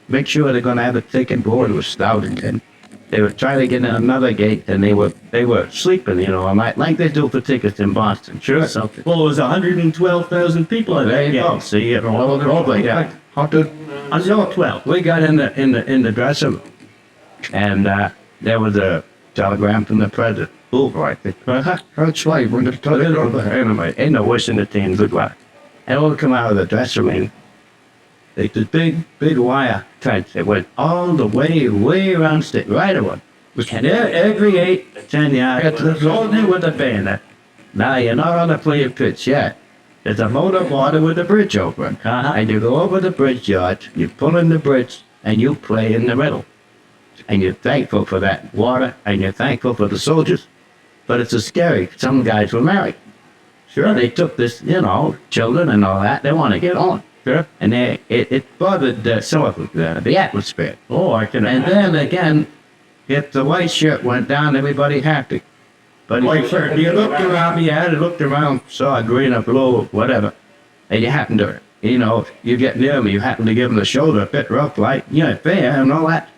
make sure they're going to have a ticket board with stout. And they were trying to get in another gate, and they were sleeping, you know, like they do for tickets in Boston. Sure. Something. Well, it was 112,000 people in that game. See, it all over. Yeah. 112. We got in the dressing room, and there was a telegram from the president. Oh, right. That's right. We're going to tell it over. Anyway, ain't no wishing the team good luck. And we'll come out of the dressing room. It's a big wire fence. It went all the way around state, right away. And every 8 to 10 yards, there's only with the band. Now you're not on the playing pitch yet. There's a moat of water with a bridge over it. And you go over the bridge yard, you pull in the bridge, and you play in the middle. And you're thankful for that water, and you're thankful for the soldiers. But it's a scary. Some guys were married. Sure. They took this, you know, children and all that. They want to get on. Sure. And it bothered some of the atmosphere. Oh, I can. And then again, if the white shirt went down, everybody happy. But white shirt. You looked around, saw a green or blue, whatever, and you happened to, you know, you get near them, you happen to give them the shoulder a bit rough, like, you know, fair and all that.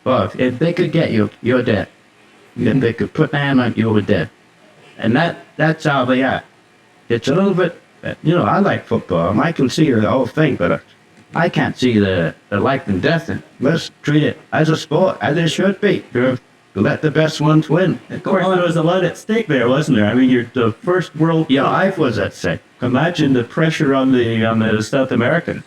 Well, if they could get you, you're dead. If they could put their hand on you, you're dead. And that's how they are. It's a little bit, you know, I like football. I can see the whole thing, but I can't see the life and death in it. Let's treat it as a sport, as it should be. Let the best ones win. Of course, there was a lot at stake there, wasn't there? I mean, the first world. Your life was at stake. Imagine the pressure on the South Americans.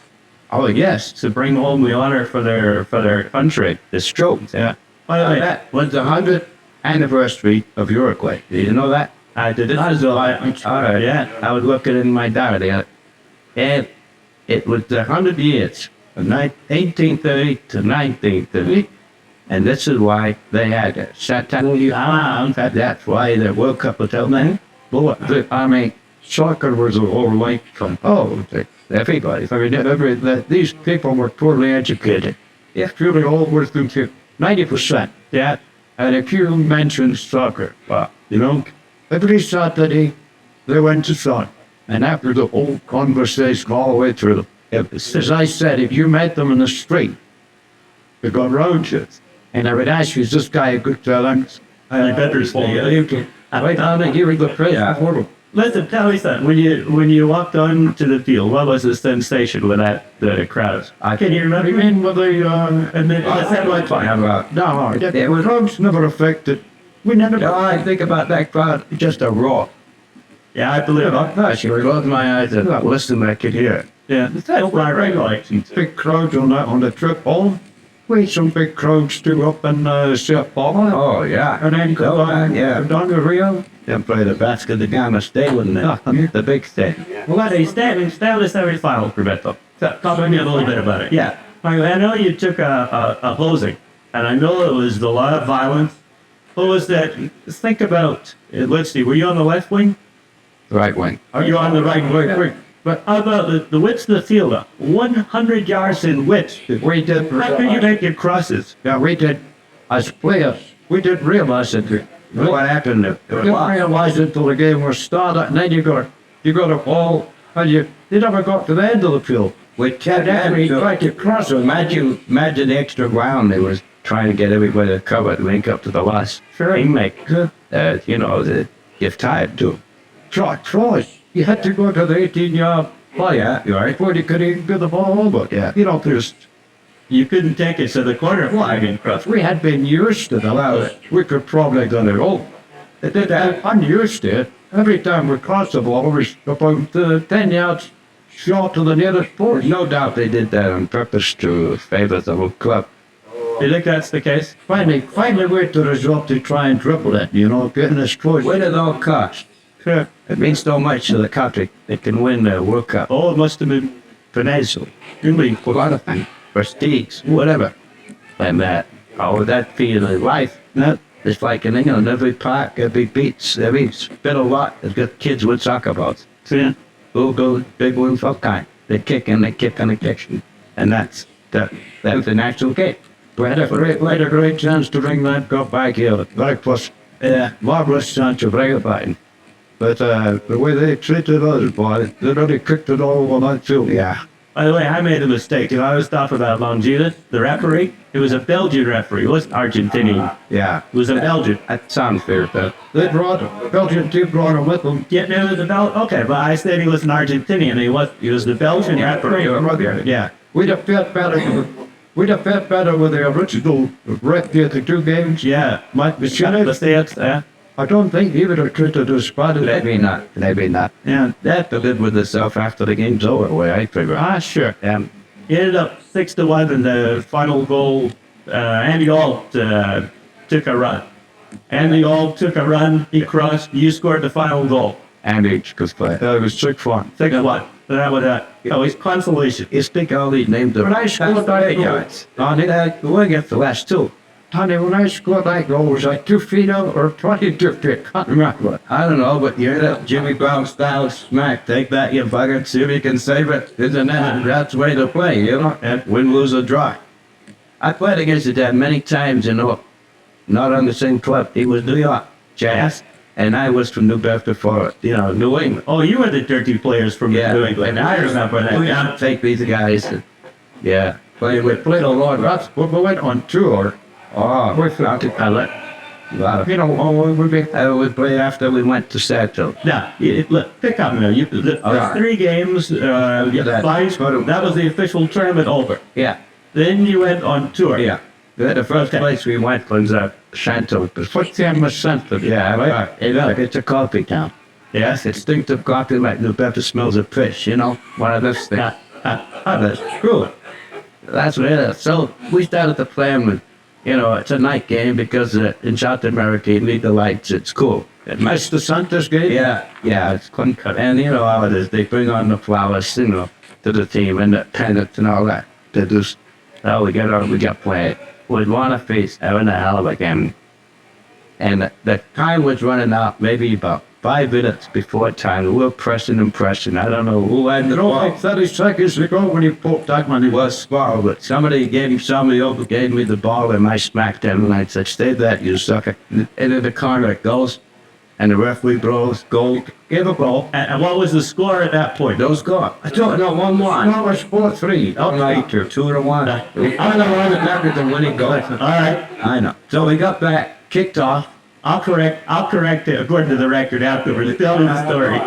Oh yes, to bring home the honor for their country. The strokes. Yeah. That was the 100th anniversary of Uruguay. Did you know that? I did. Yeah. I was looking in my diary, and it was the 100 years, from 1830 to 1930, and this is why they had it. That's why the World Cup was held there. I mean, soccer was a whole life from everybody. I mean, these people were poorly educated. If really all were through 90%. Yeah. And if you mention soccer, well, every Saturday they went to soccer. And after the whole conversation all the way through, as I said, if you met them in the street, they got round you. And I would ask you, is this guy a good talent? You better stay. Right on it, here in the press. Yeah. Listen, tell me something. When you walked onto the field, what was the sensation with the crowd? Can you remember? And then I said like no, it was never affected. We never. I think about that crowd, just a roar. Yeah, I believe it. Gosh, you close my eyes and listen, I could hear it. Yeah, that's my recollection. Big crowds on the trip home. We had some big crowds too up in St. Paul. Oh yeah, and then down to Rio. Then play the basket, the Gamma State, wasn't it? The big state. Well, they established semifinal for Brentford. Talk to me a little bit about it. Yeah, I know you took a hosing, and I know it was a lot of violence. What was that? Think about. Let's see. Were you on the left wing? Right wing. Are you on the right wing? But how about the width of the field? 100 yards in width. We did. How could you make your crosses? Yeah, we did. As players, we didn't realize it. What happened? You didn't realize it until the game was started, and then you got a ball, and you never got to the end of the field. We kept tried to cross it. Imagine the extra ground they was trying to get everybody to cover to link up to the last thing, you're tired too. Try. You had to go to the 18-yard play, right? Before you could even get the ball over. Yeah. You couldn't take it to the corner flag and cross. We had been used to it. We could probably done it all. They did that. I'm used to it. Every time we crossed the ball, we were about 10 yards short to the nearest post. No doubt they did that on purpose to favor the whole club. You think that's the case? Finally wait to resort to try and dribble it, getting us close. What it all cost? Sure. It means so much to the country. It can win the World Cup. Oh, it must have been financial. Really, a lot of things. Prestige, whatever. And that feeling of life, it's like in England, every park, every beach, every bit of lot has got kids with soccer balls. Yeah. Go big ones all time. They kick and they kick and they kick. And that's the natural game. We had a great chance to bring that cup back here. Like plus, marvelous chance to bring it back. But the way they treated us, boy, they really kicked it all on that field. Yeah. By the way, I made a mistake. I was talking about Longina, the referee. It was a Belgian referee. It wasn't Argentinian. Yeah. It was a Belgian. That sounds fair, but the Belgian team brought him with them. Yeah, it was a Belgian. Okay, but I said he was an Argentinian. He was the Belgian referee. Yeah. We'd have felt better with the original ref here the 2 games. Yeah. I don't think he would have treated us badly. Maybe not. Yeah, That to live with itself after the game's over, the way I figure. Sure. He ended up 6-1 in the final goal. Andy Alt took a run. He crossed. You scored the final goal. Andy could play. It was 6-1. 6-1. So that would, his consolation. You stick all these names up. When I scored that goal, we get the last 2. Honey, when I scored that goal, was I 2 feet out or 22 feet? I don't know, but you heard that Jimmy Brown style smack. Take that, you bugger. See if you can save it. Isn't that? That's the way to play, And win, lose, or draw. I played against his dad many times, not on the same club. He was New York Jazz, and I was from New Bedford for, New England. Oh, you were the dirty players from New England. I remember that. We got to take these guys. We played a lot. We went on tour. Oh, we found it. I would play after we went to Seattle. Now, look, pick up now. The 3 games, that was the official tournament over. Yeah. Then you went on tour. Yeah. The first place we went was Seattle. What's the Seattle? Yeah, right. It's a coffee town. Yes, it's distinctive coffee like New Bedford smells of fish, one of those things. That's cool. That's what it is. So we started to play with, it's a night game because in South America you need the lights. It's cool. It's the Santos game? Yeah, it's clean cut. And how it is. They bring on the flowers, to the team and the pennants and all that. They just, we got played. We'd want to face having a hell of a game. And the time was running out, maybe about 5 minutes before time. We were pressing and pressing. I don't know who had the ball. Like 30 seconds to go when he popped that one. It was small, but somebody else gave me the ball, and I smacked him, and I said, "Stay that, you sucker." And then the corner it goes, and the referee blows, goal, give a goal. And what was the score at that point? Those go. I don't know, 1-1. No, it was 4-3. Right, or 2-1. I don't know that was the winning goal. All right. I know. So we got back, kicked off. I'll correct it according to the record afterwards. Tell me the story.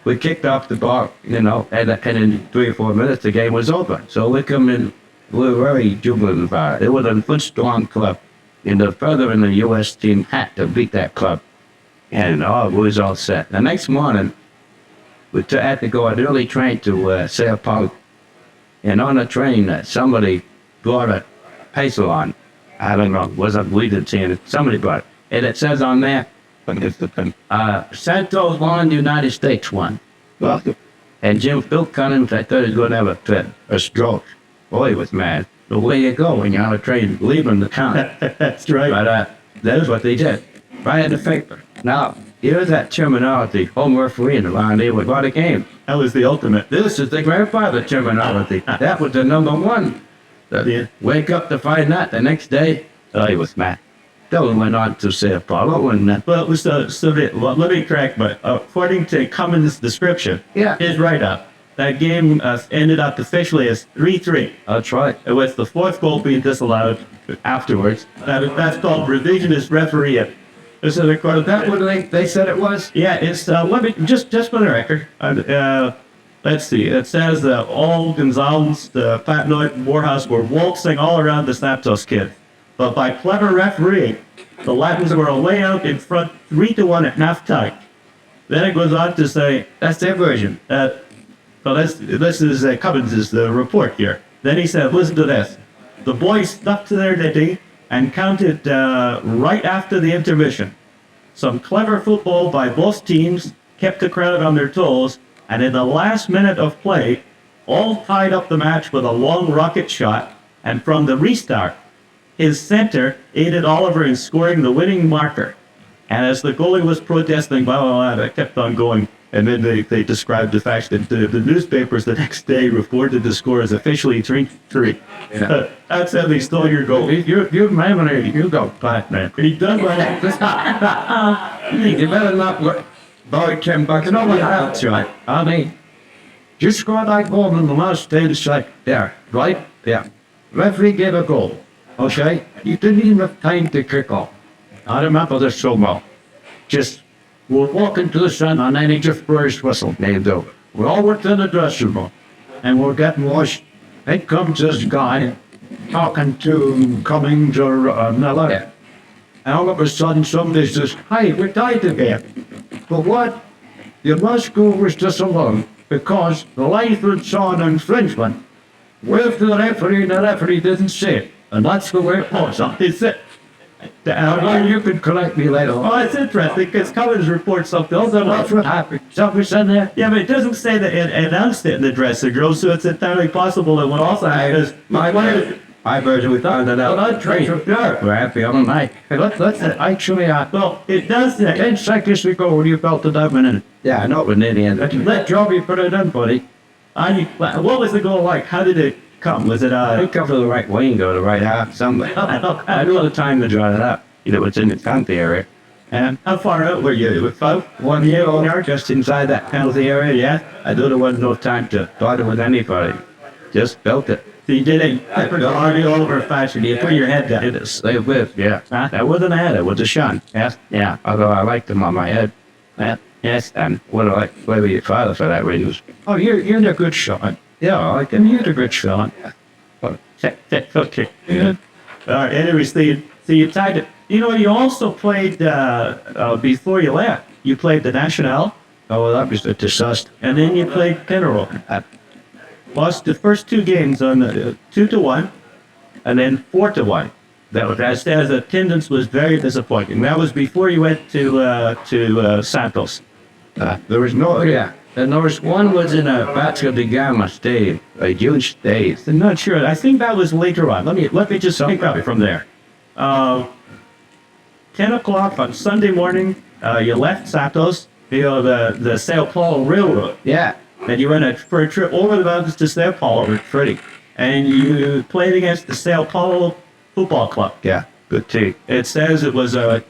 We kicked off the ball, and in 3 or 4 minutes the game was over. So we come in, we were very jubilant about it. It was a good strong club. And the further in the U.S. team had to beat that club. And we was all set. The next morning, we had to go an early train to Sao Paulo. And on the train, somebody brought a pencil on. I don't know, wasn't we didn't see it. Somebody brought it. And it says on there, Santos won, United States won. Well, and Phil Cummins, I thought he was going to have a stroke. Boy, he was mad. The way you go when you're on a train leaving the town. That's right. But that's what they did. Right in the paper. Now, here's that terminology. Home refereeing around here with what a game. That was the ultimate. This is the grandfather terminology. That was the number one. Wake up to find that the next day. Oh, he was mad. Then went on to Sao Paulo and well, it was well, let me correct, but according to Cummins' description, his write-up, that game ended up officially as 3-3. That's right. It was the fourth goal being disallowed afterwards. That's called revisionist refereeing. Is it according? That what they said it was? Yeah, it's let me just for the record. Let's see. It says all Gonzalez, Patnoy, and Morehouse were waltzing all around the Santos kid. But by clever refereeing, the Latins were away out in front 3-1 at halftime. Then it goes on to say, that's their version. Well, this is Cummins' report here. Then he said, listen to this. The boys stuck to their knitting and counted right after the intermission. Some clever football by both teams kept the crowd on their toes, and in the last minute of play, all tied up the match with a long rocket shot, and from the restart, his center aided Oliver in scoring the winning marker. And as the goalie was protesting, blah, blah, blah, they kept on going. And then they described the fact that the newspapers the next day reported the score as officially 3-3. Yeah. That's how they stole your goal. You man, you go flat, man. He done that. You better not look. Boy, Tim, but you know what else, right? I mean, you scored that goal in the last 10 seconds. There, right? Yeah. Referee gave a goal. Okay? You didn't even have time to kick off. I remember this so well. Just, we're walking to the sun and then he just burst whistle. Named over. We all went in the dressing room and we're getting washed. In comes this guy talking to Cummings or Miller. Yeah. And all of a sudden somebody says, hey, we tied again. But what? The last goal was disallowed because the linesman saw an infringement. Waved to the referee and the referee didn't see it. And that's the way it was. It's it. You can correct me later. Oh, it's interesting because Cummins reports something else. That's what happened. Something said there? Yeah, but it doesn't say that it announced it in the dressing room, so it's entirely possible it would also happen. My version, we found that out. Well, we're happy on the night. Let's actually, well, it does say. 10 seconds ago when you felt the diamond in it. Yeah, I know it was near the end. Let Joby put it in, buddy. What was the goal like? How did it come? Was it It come to the right wing, go to the right half, somewhere. I don't have the time to draw it up. You know, it's in the penalty area. And how far out were you? With 1 year, just inside that penalty area, yeah. I knew there wasn't no time to thought it with anybody. Just felt it. So you did it Arnie Oliver fashion. You put your head down. It is. Stay with, yeah. That wasn't a head, it was a shot. Yes, yeah. Although I liked them on my head. Yes, and what do I play your father for that reason? Oh, you're a good shot. Yeah, I like him. You're a good shot. Okay. Yeah. Anyway, so you tied it. You know, you also played, before you left, you played the National. Oh, that was a disaster. And then you played Penarol. Lost the first 2 games on 2-1, and then 4-1. That was as attendance was very disappointing. That was before you went to Santos. There was no, yeah. And there was one was in a Vasco da Gama stadium, a huge stadium. I'm not sure. I think that was later on. Let me just pick up from there. 10 o'clock on Sunday morning, you left Santos, the Sao Paulo Railroad. Yeah. And you went for a trip over the mountains to Sao Paulo, Freddie. And you played against the Sao Paulo Football Club. Yeah. Good team. It says it was a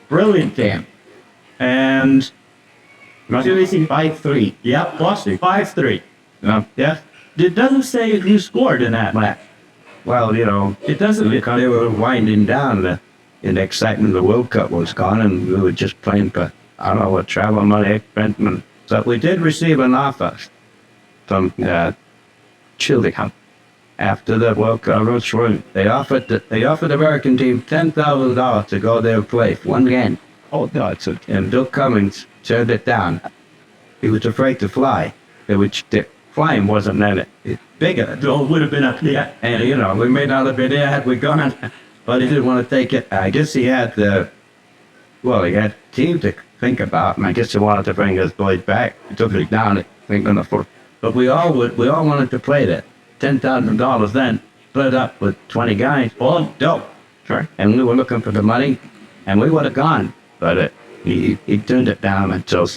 brilliant game. And 5-3. yeah, plus 5-3. No. Yeah. It doesn't say who scored in that match. Well, you know, It doesn't. because they were winding down, and the excitement of the World Cup was gone, and we were just playing for, I don't know what, travel money, expense. So we did receive an offer from Chile after the World Cup. They offered the American team $10,000 to go there and play one game. Oh, no, And Bill Cummings turned it down. He was afraid to fly. The flying wasn't that bigger. it would have been up there. And, you know, we may not have been there had we gone, but he didn't want to take it. I guess he had he had a team to think about, and I guess he wanted to bring his boys back. He took it down, thinking of it. But we all wanted to play that. $10,000 then, split up with 20 guys, all dope. Sure. And we were looking for the money, and we would have gone, but he turned it down until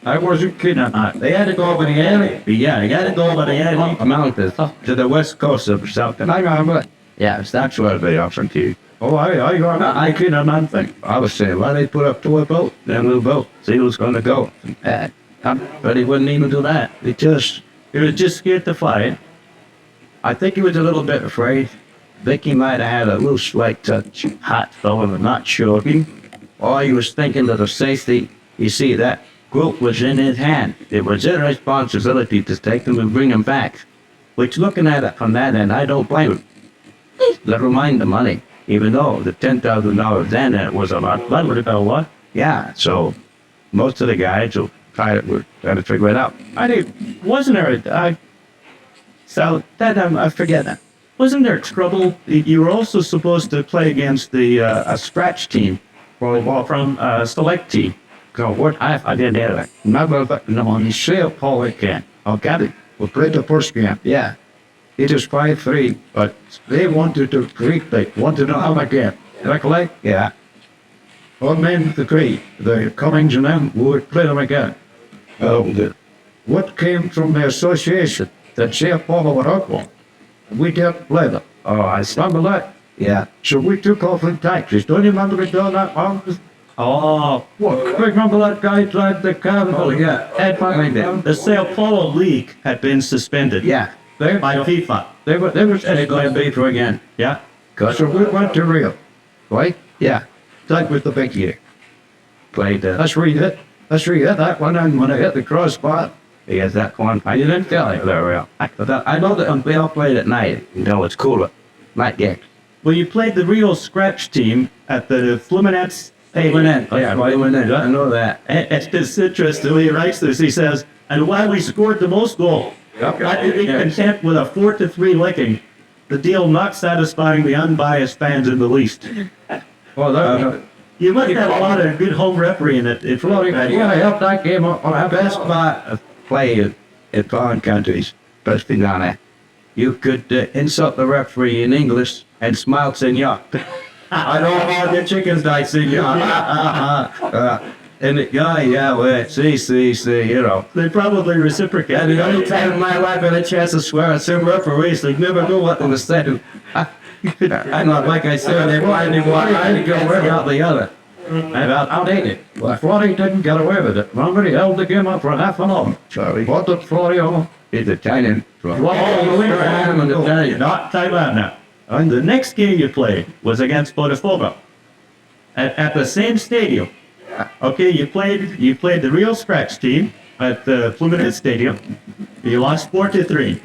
I wasn't kidding. They had to go over the alley. Yeah, they had to go over the alley. mountains to the west coast of South. And I remember, yes, that's where they offered to. Oh, I couldn't nothing. I was saying, why they put up to a boat, then we'll vote, see who's going to go. But he wouldn't even do that. He was just scared to fly. I think he was a little bit afraid. Think he might have had a loose light touch, hot fellow, I'm not sure. Or he was thinking of the safety. You see, that group was in his hand. It was his responsibility to take them and bring them back. Which, looking at it from that end, I don't blame him. Never mind the money. Even though the $10,000 then it was a lot. That would have been a lot. Yeah, so most of the guys who were trying to figure it out. I think, wasn't there I forget that. Wasn't there trouble? You were also supposed to play against a scratch team from a select team. So what I didn't hear that. No, on the Sao Paulo game. Okay, we played the first game. Yeah. It was 5-3, but they wanted to they wanted another game. Recollect? Yeah. All men agree. The Cummings and them would play them again. What came from the association that Sao Paulo were up on? We didn't play them. Oh, I remember that. Yeah. So we took off in taxis. Don't you remember we done that one? Oh, What? Remember that guy tried the car? Oh, yeah. The Sao Paulo League had been suspended. Yeah. By FIFA. They were going to be through again. Yeah. So we went to Rio. Right? Yeah. That was the big year. Played let's read it. That one, and when I hit the crossbar, he has that one. I didn't tell you that real. I know that we all played at night. You know, it's cooler. Night game. Well, you played the Rio scratch team at the Fluminense. Yeah, Fluminense. I know that. It's interesting. He writes this. He says, and while we scored the most goals, I would be content with a 4-3 licking. The deal not satisfying the unbiased fans in the least. Well, You must have a lot of good home refereeing at Florida. yeah, I helped that game on our best part of play in foreign countries, especially down there. You could insult the referee in English and smile, senor. I know how the chickens die, senor. And the guy, well, see, you know. They probably reciprocate. And the only time in my life I had a chance to swear at some referees, they never knew what they were saying. I'm not like I said, they wanted to I had to go one out the other. And out ate it. Well, Florida didn't get away with it. Somebody held the game up for half an hour. Sorry. What did Florida? It's Italian. Italian. Not Taiwan now. And the next game you played was against Botafogo. At the same stadium. Okay, you played the Rio Scratch team at the Fluminense Stadium. You lost 4-3.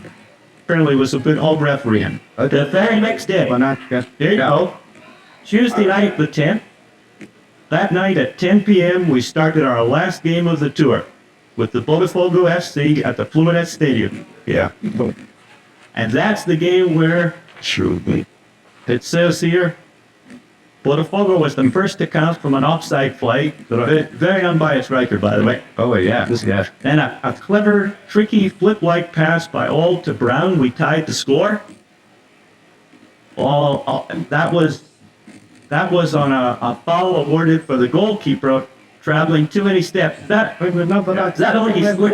Apparently was a good home refereeing. The very next day, there you go. Tuesday night the 10th. That night at 10 p.m. we started our last game of the tour with the Botafogo FC at the Fluminense Stadium. Yeah. And that's the game where it says here, Botafogo was the first to count from an offside flag. Very unbiased record, by the way. Oh, yeah. And a clever, tricky flip-like pass by Auld to Brown. We tied the score. That was that was on a foul awarded for the goalkeeper traveling too many steps. That only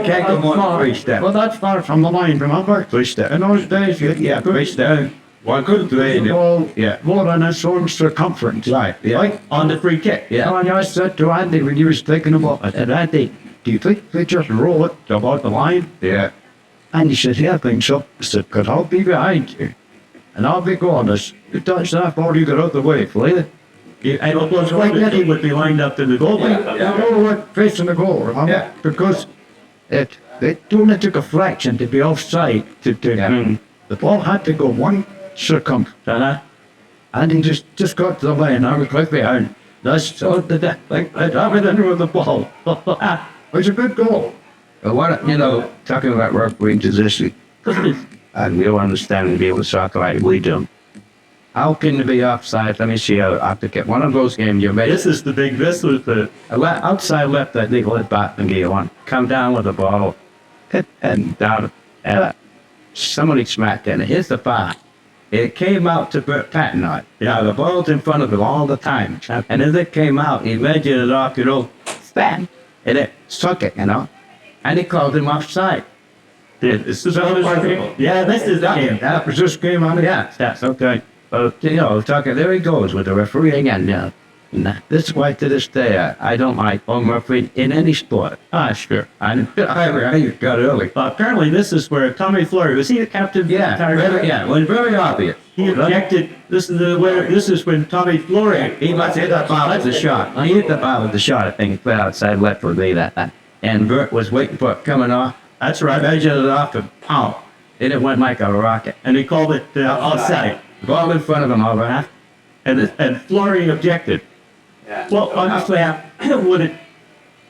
can't go more than 3 steps. Well, that's far from the line, remember? 3 steps. In those days, you Yeah, 3 steps. One could do it. well, Yeah. more than its own circumference. Right, yeah. Right? on the free kick. Yeah. And I said to Andy when he was taking the ball, I said, Andy, do you think they just roll it about the line? Yeah. And he said, yeah, I think so. I said, because I'll be behind you. And I'll be going as you touch that ball, you get out the way, Flea. And it was like that he would be lined up in the goal. Yeah, over facing the goal, remember? Yeah. Because they only took a fraction to be offside. The ball had to go one circumference. And he just got to the line. I was right behind. That's so that like I'd have it under the ball. It was a good goal. But what, talking about refereeing position, and you understand and be able to soccer like we do. How can you be offside? Let me see how I have to get one of those games you made. This was the Outside left, I think, let back and get one. Come down with the ball. And down. Somebody smacked in it. Here's the foul. It came out to Bert Patton. Yeah, the ball's in front of him all the time. And as it came out, he measured it off, spam. And it struck it, And he called him offside. this is yeah, this is the game. That was this game on it. Yeah, that's okay. But, talking, there he goes with the referee again now. This is why to this day, I don't like home referee in any sport. Sure. I got early. Apparently, this is where Tommy Flory, was he the captain? Yeah, it was very obvious. He objected. This is when Tommy Flory. He must hit that ball at the shot. He hit the ball with the shot, I think, it fell outside left would be that. And Bert was waiting for it coming off. That's right. Measured it off and pow. Then it went like a rocket. And he called it offside. Ball in front of him, all right. And Flory objected. Well, honestly, would it?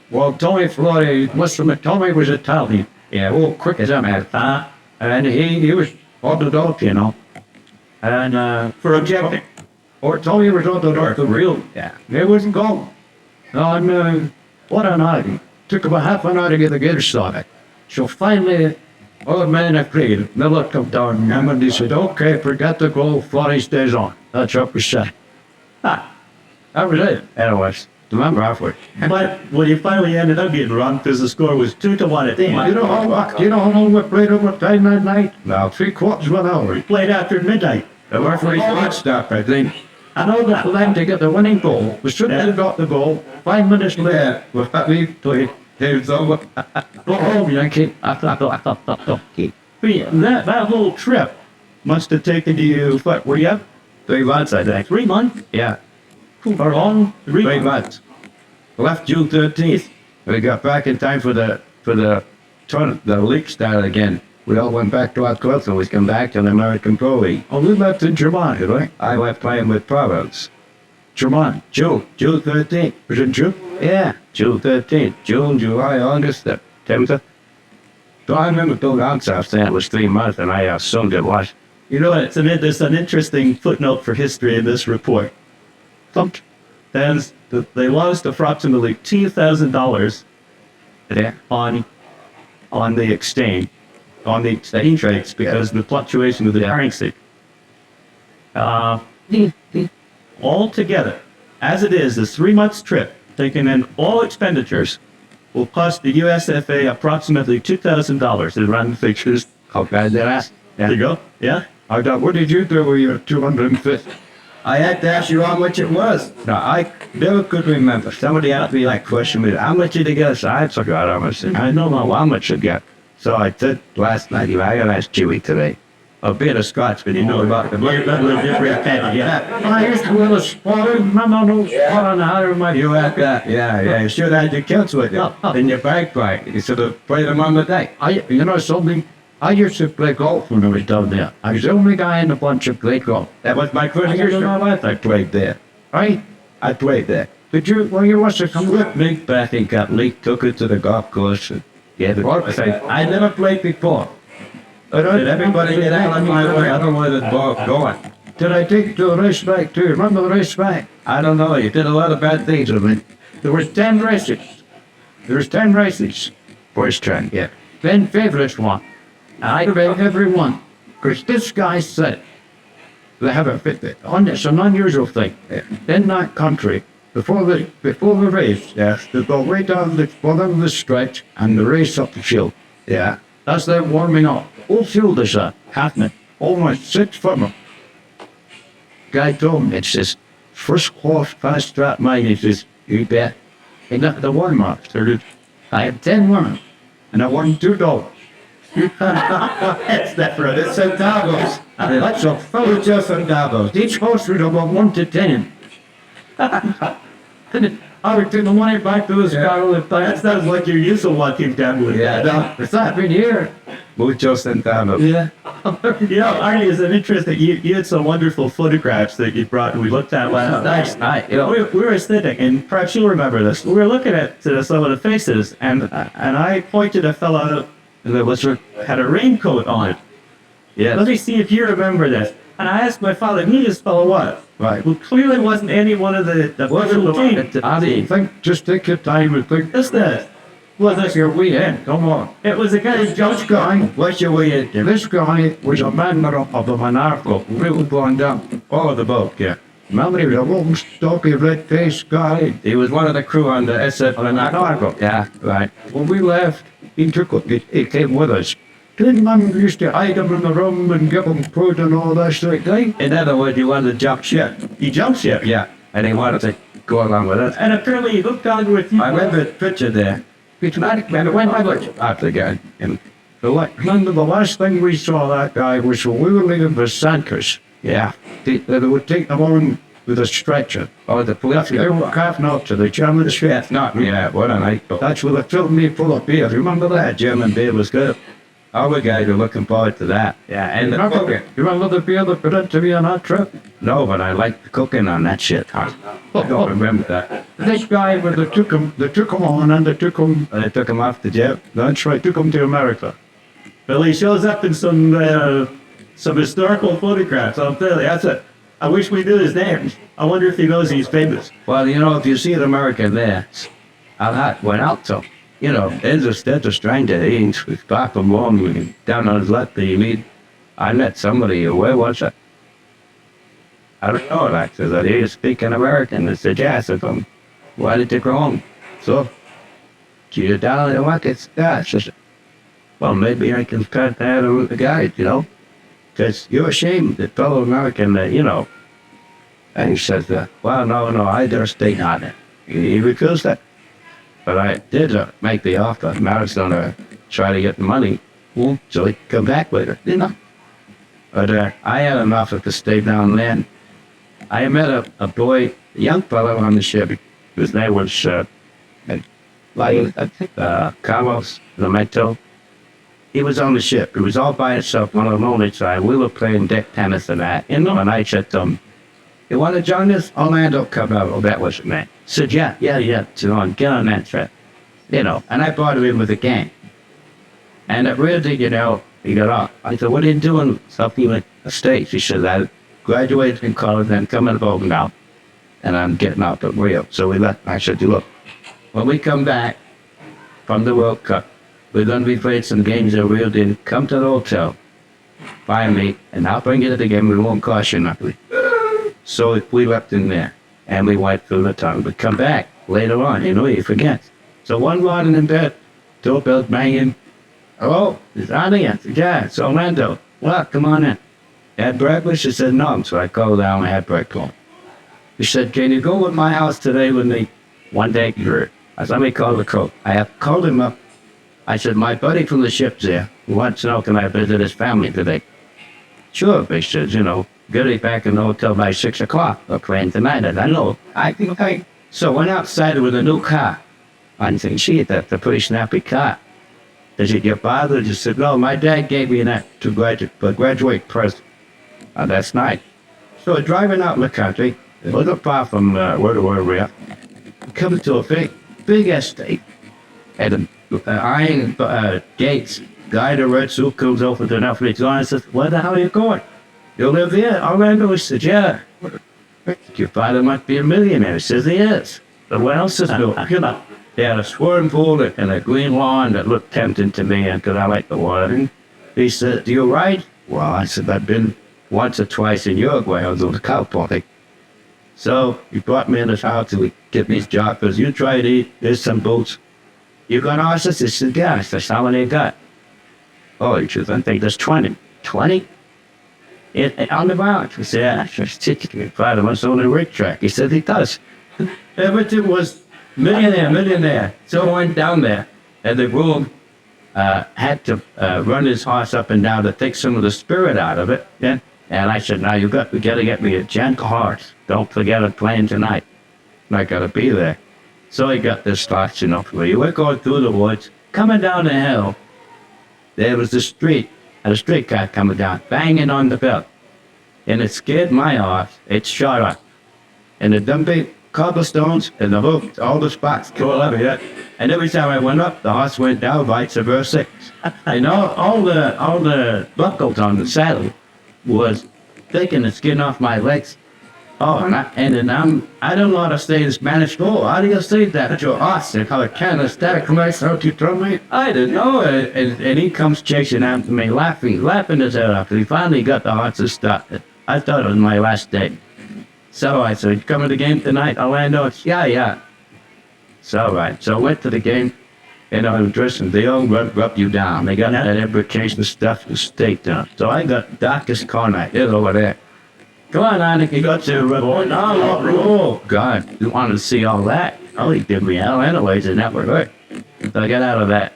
Well, Tommy Floyd, Tommy was Italian. Yeah, quick as a man. And he was on the dog, And For objecting. or Tommy was on the dog, the real. Yeah. It wasn't gone. And what an idea. Took about half an hour to get the Gators started. So finally, old man agreed. Miller come down and he said, okay, forget the goal, Floyd stays on. That's what we said. That was it. That was. Remember halfway. But when you finally ended up getting wrong, because the score was 2-1 at the end. You know how long we played overtime that night? No. 3/4 of an hour. We played after midnight. The referee watched up, I think. And all that for them to get the winning goal. We shouldn't have got the goal. 5 minutes later, we played. It's over. Go home, Yankee. That whole trip must have taken you, what, were you up 3 months, I think. 3 months? Yeah. For long? 3 3 months. months. Left June 13th. We got back in time for the tournament. The league started again. We all went back to our clubs and we come back to the American Pro League. Oh, we left in Germany, right? I went playing with Providence. Germany. June 13th. Was it June? Yeah, June 13th. June, July, August, September. So I remember Bill Gonsalves saying it was 3 months and I assumed it was. You know, it's an interesting footnote for history in this report. Then they lost approximately $2,000 Yeah. on the exchange rates because of the fluctuation of the currency. Altogether, as it is, this 3 months trip, taking in all expenditures, will cost the USFA approximately $2,000 in round figures. How bad did I? There you go. Yeah. I thought, what did you do with your 250? I had to ask you how much it was. No, I never could remember. Somebody asked me like question me, how much did you get? So I forgot how much. I don't know how much you get. So I did last night. I gotta ask Chewy today. A bit of Scotsman, you know about the money. I used to wear a spotter. No, spot on the other of my. You had that, yeah. You should have had your kids with you in your bagpipe. You should have played them on the day. You know something? I used to play golf when I was down there. I was the only guy in the bunch that played golf. That was my first year in my life. I played there. Right? I played there. Did you? Well, you must have come with me. League batting cup. League took it to the golf course. And gave it. I never played before. Did everybody get out on my way? I don't know where the ball's going. Did I take you to the racetrack too? Remember the racetrack? I don't know. You did a lot of bad things with me. There was 10 races. First track, yeah. 10 favorites won. I paid every one. Because this guy said, They have a fit. It's an unusual thing. In that country, before the race, yes, they go right down the stretch and the race up the field. Yeah. That's their warming up. Whole field is happening. Almost 6 foot. Guy told me it's his first horse fast strap mine. He says, you bet. He got the warm up. I had 10 warm and I won $2. It's different. It's centavos. That's a full just centavos. Each horse would about 1 to 10. I would take the money back to his car. That sounds like you're used to walking down with Yeah, no, it's not been here. Muchos centavos. Yeah. You know, Arnie, is it interesting? You had some wonderful photographs that you brought and we looked at last night. You know, we were sitting, and perhaps you'll remember this. We were looking at some of the faces, and I pointed a fellow out that had a raincoat on. Yeah. Let me see if you remember this. And I asked my father, who this fellow was? Right. Well, clearly wasn't any one of the team. I think, just take your time and think. Just this. Well, that's your way in. Come on. It was a guy who This guy, what's your way in? This guy was a member of the Monarcho, really going down. Oh, the boat, yeah. Remember, he was a long, stocky, red-faced guy. He was one of the crew on the Monarcho. Yeah, right. When we left, he came with us. Didn't man used to hide him in the room and give him food and all that sort of thing? In other words, he wanted to jump ship. He jumped ship. Yeah, and he wanted to go along with us. And apparently he hooked on with you. I remember the picture there. It's not, man, it went by like After again. And remember the last thing we saw that guy was when we were leaving for Sankers. yeah. They would take them on with a stretcher. Oh, the police. They were half out to the German stretch. Not, yeah, what a night. That's where they filled me full of beer. Remember that? German beer was good. Our guys were looking forward to that. Yeah, and the cooking. You remember the beer that put into me on that trip? No, but I liked the cooking on that shit. I don't remember that. This guy, when they took him on and they took him off the jet. That's right, took him to America. Well, he shows up in some historical photographs. I'll tell you, that's it. I wish we knew his name. I wonder if he knows he's famous. Well, you know, if you see an American there, I went out to, you know, there's a stranger. He's back from home, down on his left. I met somebody, where was it? I don't know, actually, that he was speaking American. I said, yeah, I said, why did you go home? So, you're down in what it's that? I said, well, maybe I can cut that with the guide, you know? Because you're ashamed, the fellow American, you know. And he says, well, no, I just stayed on it. He refused that. But I did make the offer. I was going to try to get the money so he could come back with it, you know. But I had an offer to stay down there. I met a boy, a young fellow on the ship. His name was, Carlos Lamento. He was on the ship. He was all by himself on a lonely side. We were playing deck tennis and that. And I said to him, you want to join us? Orlando Cabello, that was it, man. Said, yeah. So get on that trip. You know, and I brought him in with a gang. And at Rio, you know, he got off. I said, what are you doing? Something like the States. He said, I graduated from college and coming home now. And I'm getting out of Rio. So we left. I said, look, when we come back from the World Cup, we're going to be playing some games at Rio. Then come to the hotel, find me, and I'll bring you to the game. We won't cost you nothing. So we left in there, and we went through the tunnel. We come back later on, you know, you forget. So one morning in bed, doorbell banging. Hello, it's Arnie. I said, yeah, it's Orlando. Well, come on in. Had breakfast? She said, no. So I called down and had breakfast. He said, can you go with my house today with me? One day, I said, let me call the cook. I have called him up. I said, my buddy from the ship's there. He wants to know, can I visit his family today? Sure, he says, you know, get it back in the hotel by 6 o'clock. We're playing tonight. I know. I think, okay. So went outside with a new car. I said, gee, that's a pretty snappy car. Is it your father? He said, no, my dad gave me that to graduate present. That's nice. So driving out in the country, it wasn't far from where we are. Coming to a big estate. And iron gates. Guy in a red suit comes over to the office and says, where the hell are you going? You live here? Orlando? He said, yeah. Your father might be a millionaire. He says, he is. But what else is new? You know, they had a swimming pool and a green lawn that looked tempting to me because I like the water. And he said, do you ride? Well, I said, I've been once or twice in Uruguay. I was on the cow party. So he brought me in his house to get me his job. Because you try to eat, there's some boots. You got horses? He said, yeah. I said, how many you got? Oh, he said, I think there's 20. 20? On the ground. He said, yeah, just five of us on the rig track. He said, he does. Everything was millionaire. So I went down there, and the groom had to run his horse up and down to take some of the spirit out of it. Yeah. And I said, now we got to get me a gentle horse. Don't forget it playing tonight. I got to be there. So he got this horse, for you. We're going through the woods, coming down the hill. There was the street, and a streetcar coming down, banging on the bell. And it scared my horse. It shot up. And the dumb big cobblestones and the hooks, all the spots, all over it. And every time I went up, the horse went down, vice versa. And all the buckles on the saddle was taking the skin off my legs. Oh, I don't know how to say in Spanish. Oh, how do you say that? Your horse, how it can stack legs out you throw me? I didn't know. And he comes chasing after me, laughing his head off. He finally got the horse to stop. I thought it was my last day. So I said, come to the game tonight, Orlando? Yeah. So right. So I went to the game, and I was dressing. They all rub you down. They got that implication stuff to state down. So I got darkest corner. It's over there. Come on, Arnie, you got to oh, God, you wanted to see all that? Oh, he did me hell anyways, and that would hurt. So I got out of that.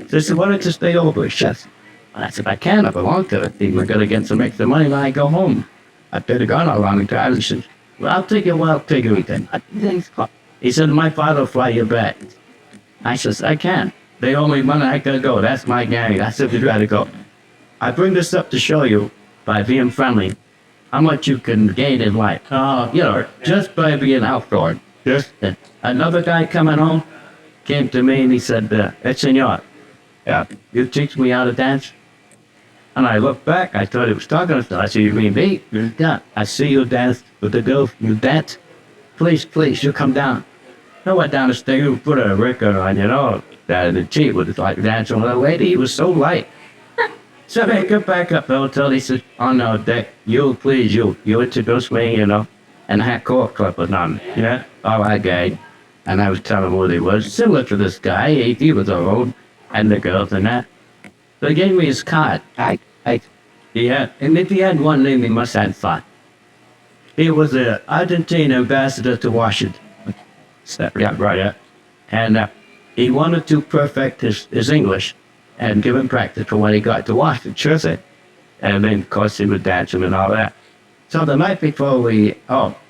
So I said, why don't you stay over, chef? I said, I can, I belong to the team. We're going to get some extra money when I go home. I better go a long time. He said, well, I'll take everything. He said, my father will fly you back. I said, I can. They owe me money, I gotta go. That's my gang. I said, you gotta go. I bring this up to show you, by being friendly, how much you can gain in life. Just by being outgoing. Just another guy coming home came to me and he said, Senor, you teach me how to dance? And I looked back, I thought he was talking to me. I said, you mean me? Yeah. I see you dance with the girl. You dance? Please, you come down. I went down the stage and put a record on, that the chief was like dancing with a lady. He was so light. So they got back up the hotel. He said, oh no, Dick, you introduce me, and I had court clippers on. Yeah. All right, guy. And I was telling him what he was. Similar to this guy, he was old, and the girls and that. So he gave me his card. And if he had one name, he must have fun. He was an Argentina ambassador to Washington. Yeah, right, yeah. And he wanted to perfect his English and give him practice for when he got to Washington. Sure thing. And then, of course, he was dancing and all that. So the night before he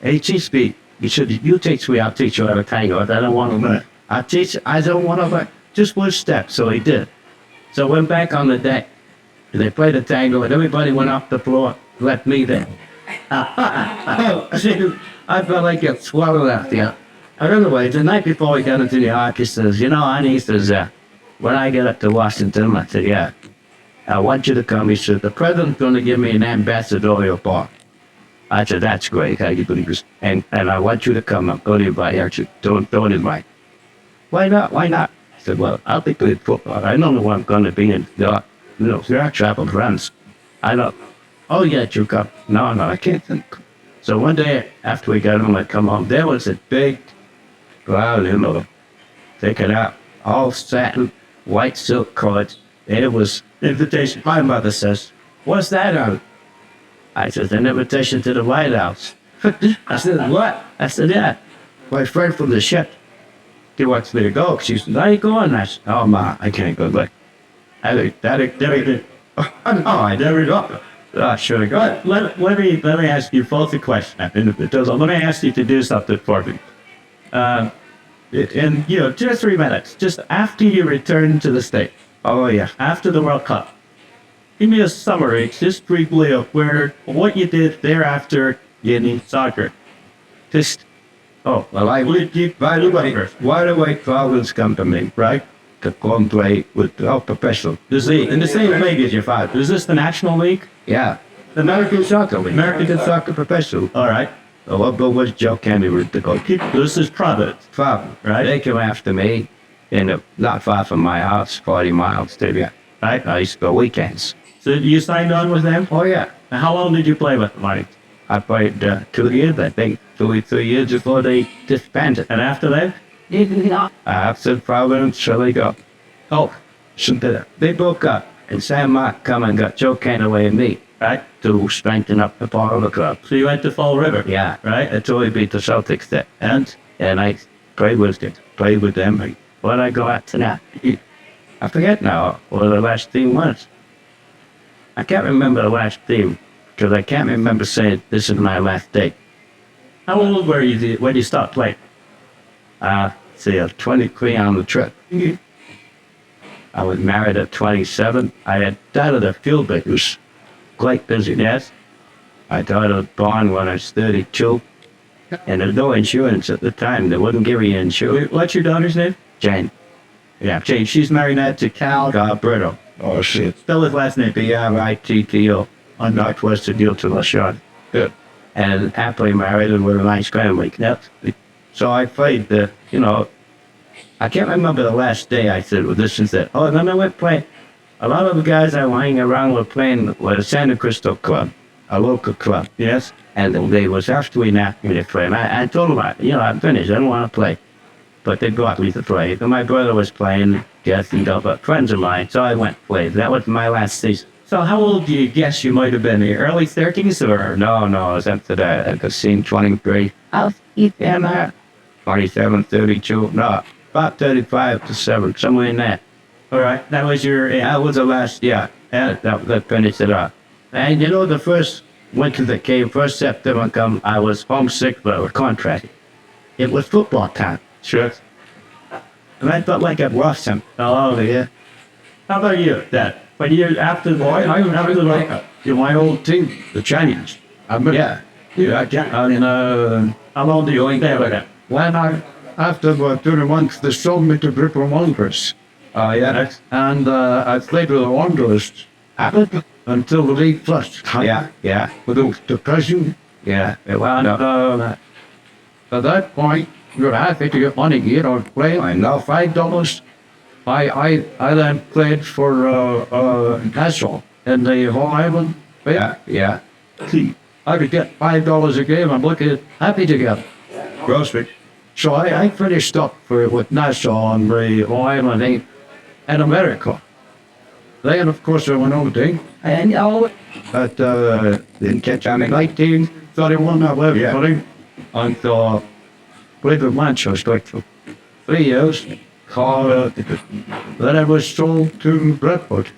teach me. He said, you teach me, I'll teach you how to tango. I don't want to learn. I don't want to learn. Just one step. So he did. So I went back on the deck. And they played the tango, and everybody went off the floor, left me there. I felt like I'd swallowed out there. Anyway, the night before we got into the ark, he says, Arnie, he says, when I get up to Washington, I said, yeah, I want you to come. He said, the president's going to give me an ambassadorial bar. I said, that's great. How you doing? And I want you to come. I'm going to invite you. Actually, don't invite. Why not? I said, well, I'll be good football. I don't know what I'm going to be in. Travel friends. I don't. Oh, yeah, you come. No, I can't think. So one day after we got home, I come home. There was a big cloud, taken out, all satin, white silk cords. And it was invitation. My mother says, what's that on? I said, an invitation to the White House. I said, what? I said, yeah. My friend from the ship, he wants me to go. She said, how you going? I said, oh, Ma, I can't go. But I never go. I should have gone. Let me ask you both a question. Let me ask you to do something for me. In 2 or 3 minutes, just after you return to the States. Oh, yeah. After the World Cup. Give me a summary, just briefly, of what you did thereafter in soccer. Why do I problems come to me, right? To come play with all professional. In the same league as your father. Is this the National League? Yeah. The American Soccer League. American Soccer Professional. All right. But was Joe Candy with the goal? This is Providence. Right? They came after me, not far from my house, 40 miles to there. Right? I used to go weekends. So you signed on with them? Oh, yeah. And how long did you play with them, Arnie? I played 2 years, I think, 3 years before they disbanded. And after that? After Providence, so they go. Oh, so they broke up, and Sam Mark come and got Joe Canaway and me, right, to strengthen up the part of the club. So you went to Fall River? Yeah, Right? until we beat the Celtics there. And? And I played with them. And when I go out to that, I forget now what the last team was. I can't remember the last team, because I can't remember saying this is my last day. How old were you when you stopped playing? See, I was 23 on the trip. I was married at 27. I had died of the field that was quite busy. Yes. I died of born when I was 32. And there's no insurance at the time. They wouldn't give you insurance. What's your daughter's name? Jane. Yeah, Jane. She's married now to Cal Galbraith. Oh, shit. Spell his last name. B-R-I-T-T-O. On Northwestern deal to the shot. Good. And happily married and with a nice family. Yep. So I played I can't remember the last day I said, well, this is it. Oh, and then I went play. A lot of the guys I were hanging around were playing with the Santa Crystal Club, a local club. Yes. And they was after we knocked me to play. And I told them, I'm finished. I don't want to play. But they got me to play. And my brother was playing, Jeff and but friends of mine. So I went to play. That was my last season. So how old do you guess you might have been? The early 30s or? No, I was after that. I was seeing 23. I'll eat them. 27, 32. No, about 35 to 7, somewhere in that. All right. That was your. That was the last, that finished it up. And the first winter that came, first September come, I was homesick, but I was contracted. It was football time. Sure. And I felt like I'd lost him. Oh, yeah. How about you, Dad? When you after the boy, I remember my old team, the Chinese. Yeah. How long do you think they were? When after the 2 months, they sold me to Brooklyn Wanderers. Oh, yeah. And I played with the Wanderers until the league flushed. Yeah. With the depression. Yeah. At that point, you're happy to get money here or play. I know. $5. I then played for NSHOF in the Whole Island. Yeah. See, I could get $5 a game. I'm looking happy to get Grocery. So I finished up with NSHOF on the Whole Island in America. Then, of course, I went over there. And But didn't catch on in 1931, I left playing until played with Manchester for 3 years. Then I was sold to Brentford.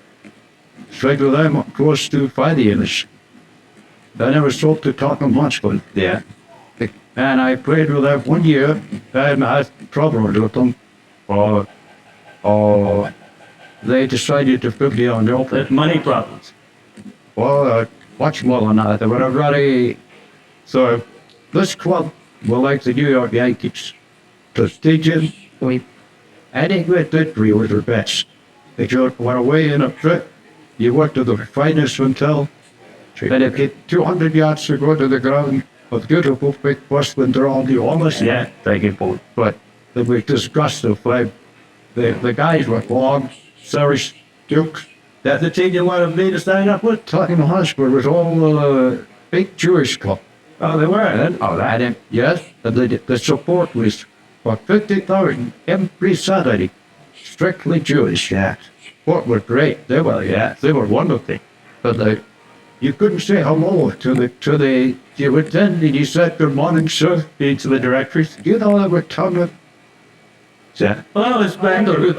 Straight with them, close to 5 years. Then I was sold to Tottenham Hotspur. Yeah. And I played with them 1 year, and I had trouble with them. They decided to put me on the open. Money problems. Well, much more than that. They were already. So, this club were like the New York Yankees. Prestigious. Any great victory was their best. If you went away in a trip, you went to the finest hotel. Then it hit 200 yards to go to the ground. With beautiful big Westland draw the almost. Yeah. Thank you, both. But they were disgusting. The guys were long, serious dukes. That's the team you wanted me to sign up with? Tottenham Hotspur was all big Jewish club. Oh, they were then? Oh, that yes. And the support was for 50,000 every Saturday. Strictly Jewish. Yeah. What were great. They were wonderful. But you couldn't say hello to the you would then you said good morning, sir, To the directories? they were telling Yeah. Well, that was back. it.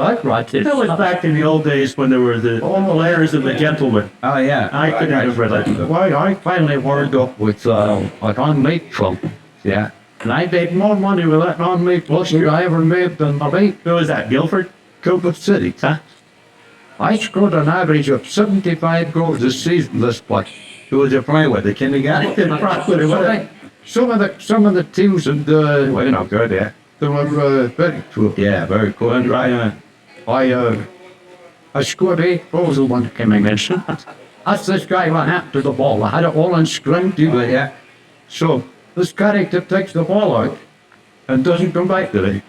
That was back in the old days when there were all the layers and the gentlemen. Oh, yeah. I could remember that. Why I finally warmed up with like on meat club. Yeah. And I made more money with that on meat cluster I ever made than the meat Who was that? Guilford? Cuba City. Huh? I scored an average of 75 goals a season this place. Who was you playing with? The kindergarten? Some of the teams and Well, you know, good, yeah. they were very cool. Yeah, very cool. And right, I scored 8 goals in one game against him. That's this guy went after the ball. I had it all on screen, yeah. So this character takes the ball out and doesn't come back to it.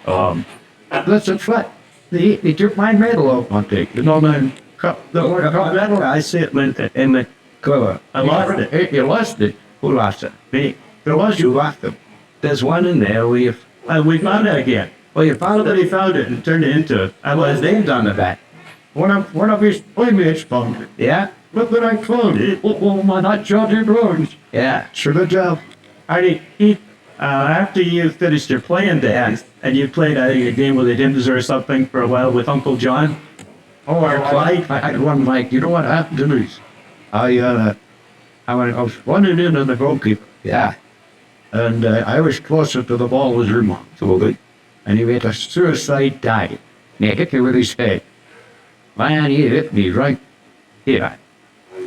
That's a fact. He took my medal out one day. You know, man, cup medal. I see it in Cool. I lost it. Hey, you lost it. Who lost it? Me. There was you lost them. There's one in there where you, We found it again. well, you found Somebody it. found it and turned it into it. I was His name's on the back. One of his playmates found it. Yeah? Look what I found. Oh, my, not Johnny Burns. Yeah. Should have job. Arnie, after you finished your playing days, and you played a game with the Dims or something for a while with Uncle John, Oh, Clyde? I had one like, you know what happened to me? I was running into the goalkeeper. Yeah. And I was closer to the ball as him, absolutely. And he made a suicide dive. And he hit me with his head. Man, he hit me right here.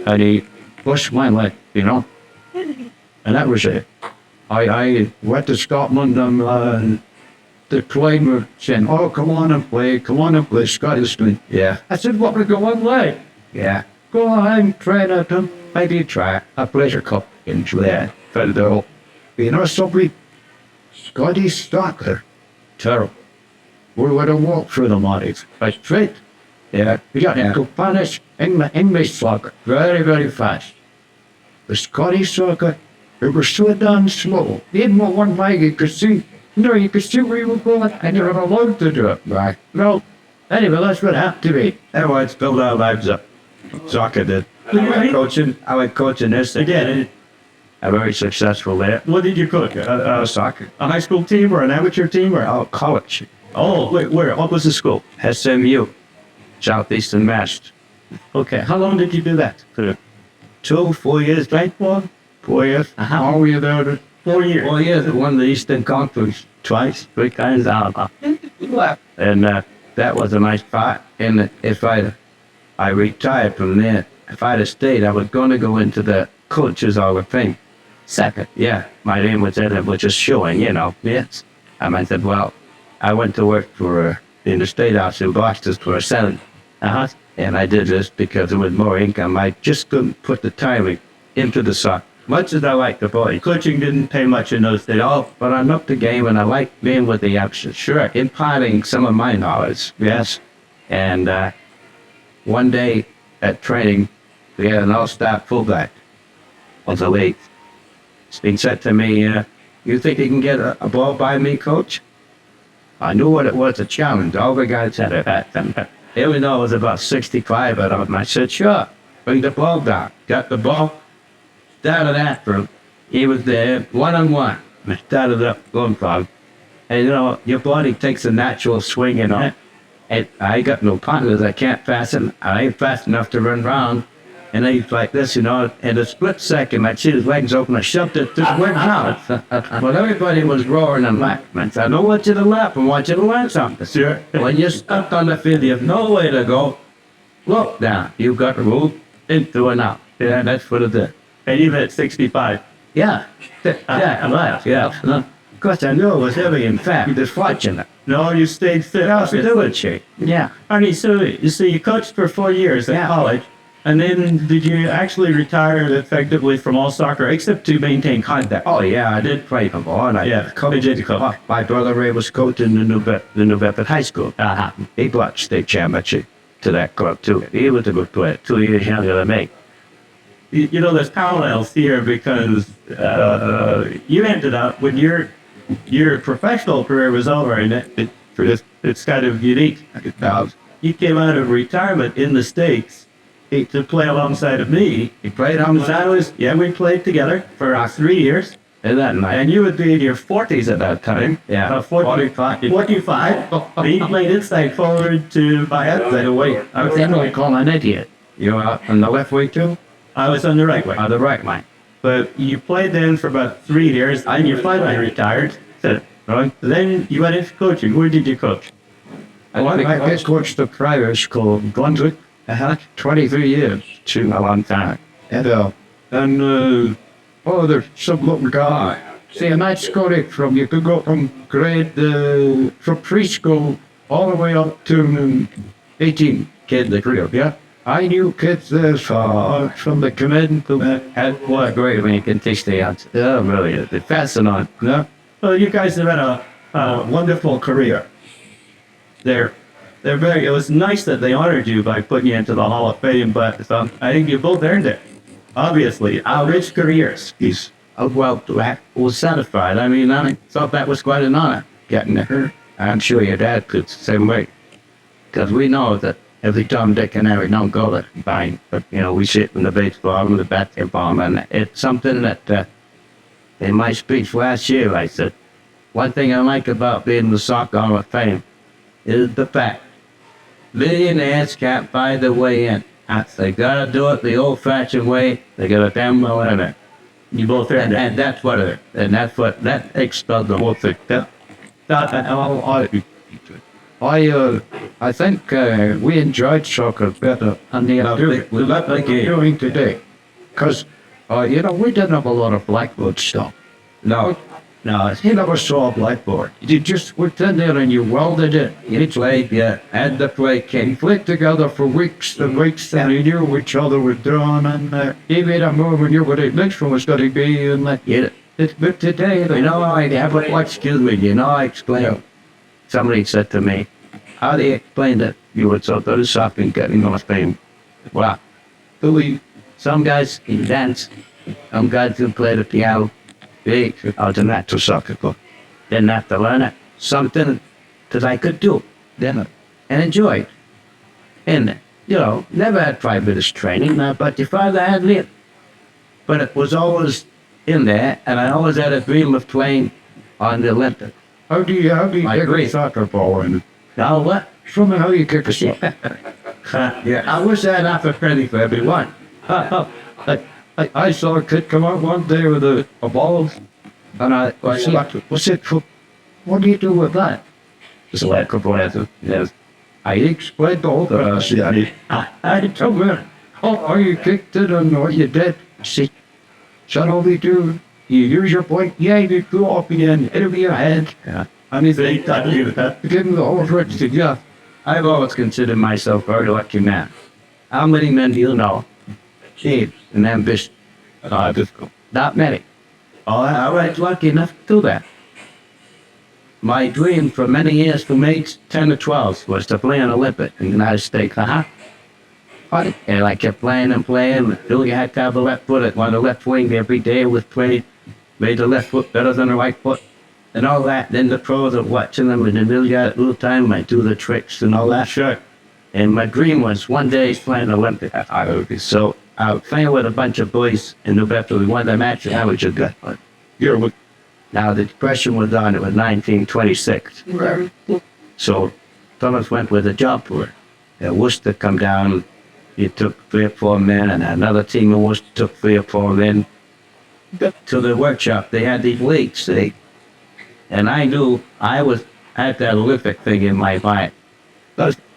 And he pushed my leg, you know. And that was it. I went to Scotland and the playing were saying, oh, come on and play, Scottish. Yeah. I said, what would go one way? Yeah. Go on, try that. Maybe try a pleasure cup into there. But you know something? Scottish soccer, terrible. We would have walked through the muddies. But straight. Yeah, we got to punish English soccer very, very fast. The Scottish soccer, it was so damn slow. They didn't want one leg, you could see. No, you could see where you were going, and you're not allowed to do it. Right. No. Anyway, that's what happened to me. Everyone's built our lives up. Soccer did. I went coaching this again. I'm very successful there. What did you coach? Soccer. A high school team or an amateur team or? Oh, college. Oh, wait, where? What was the school? SMU. Southeastern Mass. Okay, how long did you do that? 4 years, right? 4 years. How were you there? 4 years. 4 years. Won the Eastern Conference twice, 3 times out. And that was a nice part. And if I retired from there, if I'd have stayed, I was going to go into the Coaches Hall of Fame. Second, yeah, my name was in it, which is showing, you know, yes. And I said, well, I went to work for in the State House in Boston for a senator. And I did this because it was more income. I just couldn't put the time into the soccer. Much as I like the boy, Coaching didn't pay much in those days. oh, but I loved the game and I like being with the youngsters. Sure, imparting some of my knowledge, yes. And one day at training, we had an all-star fullback of the league. He said to me, you think you can get a ball by me, coach? I knew what it was, a challenge. All the guys had it at them. Even though it was about 65 of them, I said, sure, bring the ball down. Got the ball, started after him. He was there, one-on-one. I started up going for him. And you know, your body takes a natural swing, you know. And I got no partners, I can't pass him. I ain't fast enough to run round. And he's like this, you know, in a split second, I see his legs open, I shoved it, just went out. But everybody was roaring and laughing. I said, I don't want you to laugh, I want you to learn something. Sure. When you're stuck on the field, you have no way to go. Look down. You've got to move into and out. Yeah, that's what it is. And even at 65. Yeah. Yeah, right. Yeah. Of course, I knew it was heavy in fact. You're just fortunate. No, you stayed fit. How's it doing, Chick? Yeah. Arnie, so you coached for 4 years at college. And then did you actually retire effectively from all soccer except to maintain contact? Oh, yeah, I did play for ball. And Yeah, collegiate club. My brother Ray was coaching the New Bedford High School. He brought state championship to that club, too. He was a good player, 2 years younger than me. You know, there's parallels here because you ended up when your professional career was over, and it's kind of unique. You came out of retirement in the States to play alongside of me. He played on the We played together for 3 years. Isn't that nice? And you would be in your 40s at that time. Yeah. 45. He played inside forward to my outside away. I was what call an idiot. You were on the left wing, too? I was on the right way. On the right line. But you played then for about 3 years, and you finally retired. Right? Then you went into coaching. Where did you coach? I coached the private school in Brunswick. 23 years. Too a long time. And there's some little guy. See, and I scored from, you could go from from preschool all the way up to 18 Kid the career. yeah. I knew kids this from the command to And what a great way you can teach the answer. Yeah, really. It's fascinating. yeah. Well, you guys have had a wonderful career. They're very. It was nice that they honored you by putting you into the Hall of Fame, but I think you both earned it. obviously, our rich careers, he's well was satisfied. I mean, I thought that was quite an honor getting there. I'm sure your dad feels the same way. Because we know that every Tom, Dick, and Harry don't go to buying, but, you know, we sit in the baseball and the basketball, and it's something that, in my speech last year, I said, one thing I like about being in the Soccer Hall of Fame is the fact millionaires can't buy their way in. They gotta do it the old-fashioned way. They gotta damn well in it. You both And that's what it is. And that's what, that expels the whole thing. I think we enjoyed soccer better than we're doing today. Because, you know, we didn't have a lot of blackboard stuff. No, You never saw a blackboard. You just went in there and you welded it. you played, yeah, and the play came. You played together for weeks and weeks, and you knew what each other was doing, and you made a move and knew what the next one was going to be, and Yeah. but today, You know, excuse me, you know, I explained. Somebody said to me, how do you explain that you were so good at soccer and getting on Spain? Well, some guys can dance, some guys can play the piano. They are the natural soccer coach. Didn't have to learn it. Something that I could do, then, and enjoy it. And, you know, never had 5 minutes training, but your father had me. But it was always in there, and I always had a dream of playing on the Olympics. how do you I kick agree. a soccer ball? And Now what? show me how you kick a soccer. Yeah, I wish I had half a penny for everyone. I saw a kid come out one day with a ball, and I said, what do you do with that? Just a lack of answer. Yes. I explained all the rest. I told her, how you kicked it and what you did. See, that's all we do. You use your point, yeah, you go up again, hit over your head. Yeah. Anything that you give him the whole rest to you. I've always considered myself a very lucky man. How many men do you know? Shades and ambition. Not many. I was lucky enough to do that. My dream for many years from age 10 to 12 was to play an Olympic in the United States. And I kept playing and playing. You had to have the left foot on the left wing every day with played. Made the left foot better than the right foot. And all that. Then the pros are watching them and then you got a little time I do the tricks and all that. Sure. And my dream was one day playing Olympic. So I was playing with a bunch of boys in November. We won the match and I was a good one. Now the depression was on. It was 1926. So Thomas went with a job for it. Worcester come down. He took 3 or 4 men, and another team in Worcester took 3 or 4 men. To the workshop, they had these leagues, see? And I knew I had that Olympic thing in my mind.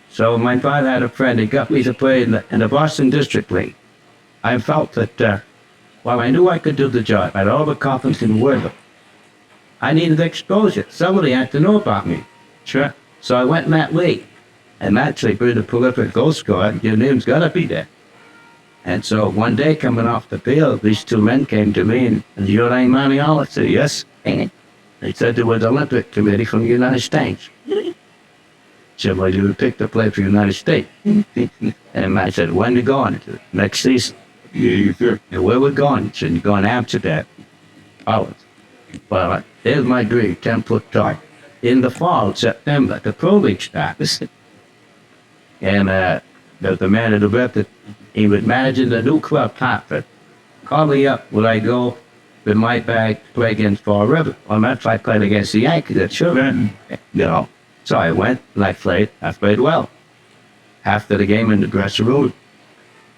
So my father had a friend, he got me to play in the Boston District League. I felt that, while I knew I could do the job, I had all the confidence in the world. I needed exposure. Somebody had to know about me. Sure. So I went in that league. And actually, being a prolific goal scorer, your name's gotta be there. And so one day coming off the field, these 2 men came to me and your name, Arnie? I said, yes. They said there was an Olympic committee from the United States. Said, well, you picked to play for the United States. And I said, when you going? Next season. And where we going? He said, you're going to Amsterdam. Oh, well, there's my dream, 10-foot tall. In the fall, September, the Pro League starts. And the man at the rep, he was managing the new club, Hartford. Called me up, would I go with my bag to play against Fall River? Well, that's why I played against the Yankees at Sugar. You know, so I went and I played well. After the game in the dressing room,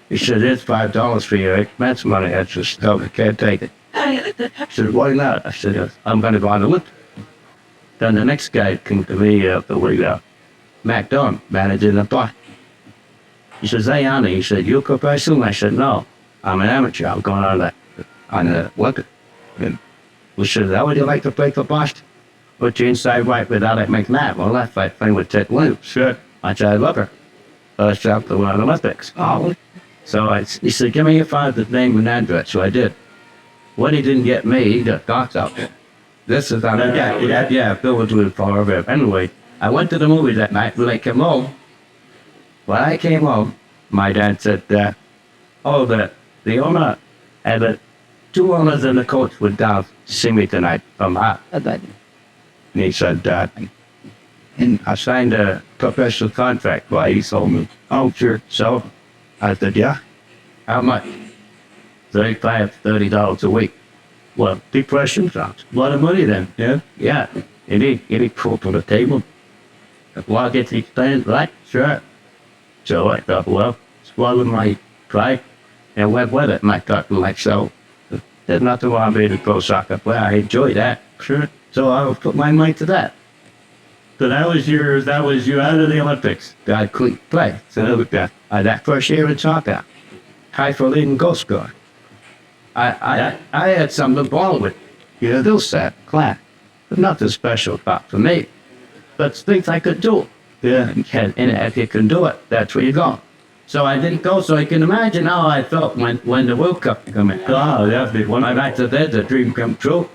he said, here's $5 for your expense money. I just, no, I can't take it. I said, why not? I said, I'm going to go on the list. Then the next guy came to me the way Mac Dunn, managing the bar. He says, hey, Arnie, he said, you a professional? I said, no, I'm an amateur. I'm going on the Olympic. And we said, how would you like to play for Boston? Put you inside right with Alec McNabb. Well, that's like playing with Ted Williams. Sure. I said, I love her. First out to one of the Olympics. Oh. So he said, give me your father's name and address. So I did. When he didn't get me, he got docked out there. This is how yeah, Bill was with Fall River. Anyway, I went to the movie that night. When I came home, my dad said, the owner And the two owners and the coach were down to see me tonight from and he said, and I signed a professional contract. Well, he told me, oh, sure. So I said, yeah. How much? $30 a week. Well, depression sounds a lot of money then. Yeah. Yeah. Any proof on the table? Well, I get to explain, right? Sure. So I thought, well, swallowed my pride and went with it. And I thought to myself, there's nothing wrong with a pro soccer player. I enjoy that. Sure. So I will put my mind to that. So that was you out of the Olympics. I couldn't play. So that first year in soccer, high for leading goal scorer. I had something to ball with. You know, still set, class. But nothing special about for me. But things I could do. Yeah. And if you can do it, that's where you go. So I didn't go, so I can imagine how I felt when the World Cup came in. Oh, definitely. One I like to there's a dream come true.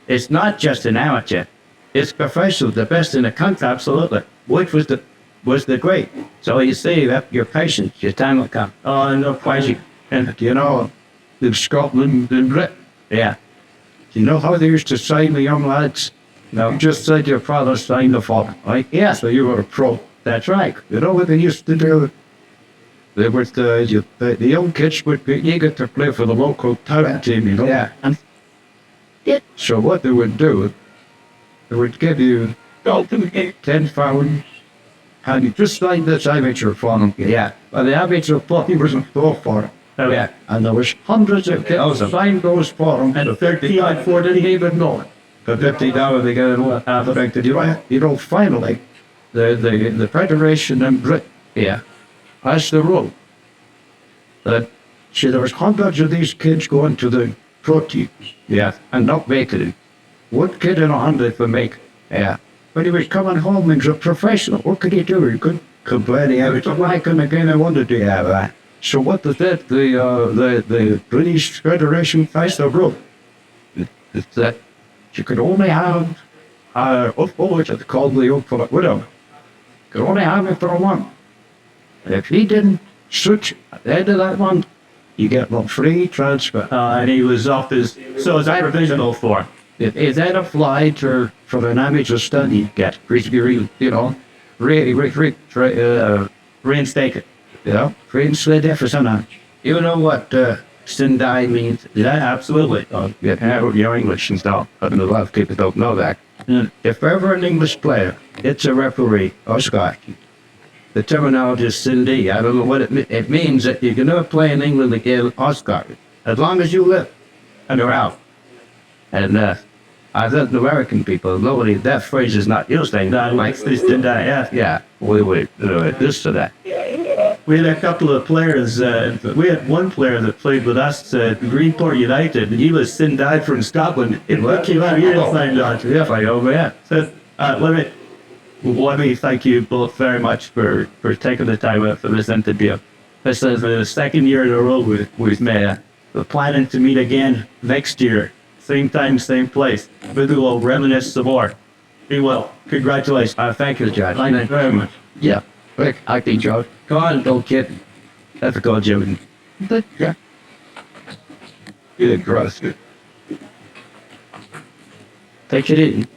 It's not just an amateur. It's professional, the best in the country. Absolutely. Which was the great. So you see that your patience, your time will come. Oh, no question. And you know, in Scotland and Britain, Yeah. you know how they used to sign the young lads? No. You just said your father signed the form, right? Yeah. So you were a pro. That's right. You know what they used to do? They would, the young kids would be eager to play for the local town team, you know? Yeah. So what they would do, they would give you 10 pounds, and you just signed this amateur form. Yeah. But the amateur thought he was a pro for it. Oh, yeah. And there was hundreds of kids signed those forms, And 13 for didn't even know it. For $50 they get it affected. You know, finally, the Federation in Britain Yeah. has the rule that, see, there was hundreds of these kids going to the pro teams Yeah. and not making it. One kid in 100 would make it. Yeah. When he was coming home, he was a professional. What could he do? He couldn't complain. He had to like him again. I wanted to have that. So what they did, the British Federation passed a rule that you could only have upwards, it's called the ultimate widow. You could only have it for a month. And if he didn't suit at the end of that month, you get a free transfer. and he was off his, so it's provisional for. If that applied to for an amateur study, get really, you know, really, Reinstated. you know, reinstated for some. You know what Sindai means? Yeah, absolutely. Your English and stuff. But a lot of people don't know that. Mm. If ever an English player hits a referee or Scotch, the terminology is Sindhi. I don't know what it means. It means that you can never play in England again or Scotland as long as you live and are out. And I think the American people, nobody, that phrase is not used anymore. Like this did that, yeah. Yeah, we this to that. We had a couple of players. We had one player that played with us at Greenport United, and he was Sindai from Scotland. It came out here to find out. Yeah, I over there. So, let me thank you both very much for taking the time out for this interview. This is the second year in a row we've met. We're planning to meet again next year. Same time, same place. Maybe we'll reminisce some more. Be well. Congratulations. Thank you, Judge. Thank you very much. Yeah, quick, I think, Joe. Go on, don't kid. That's a good, Jim. Yeah. Good, gross. Take it in.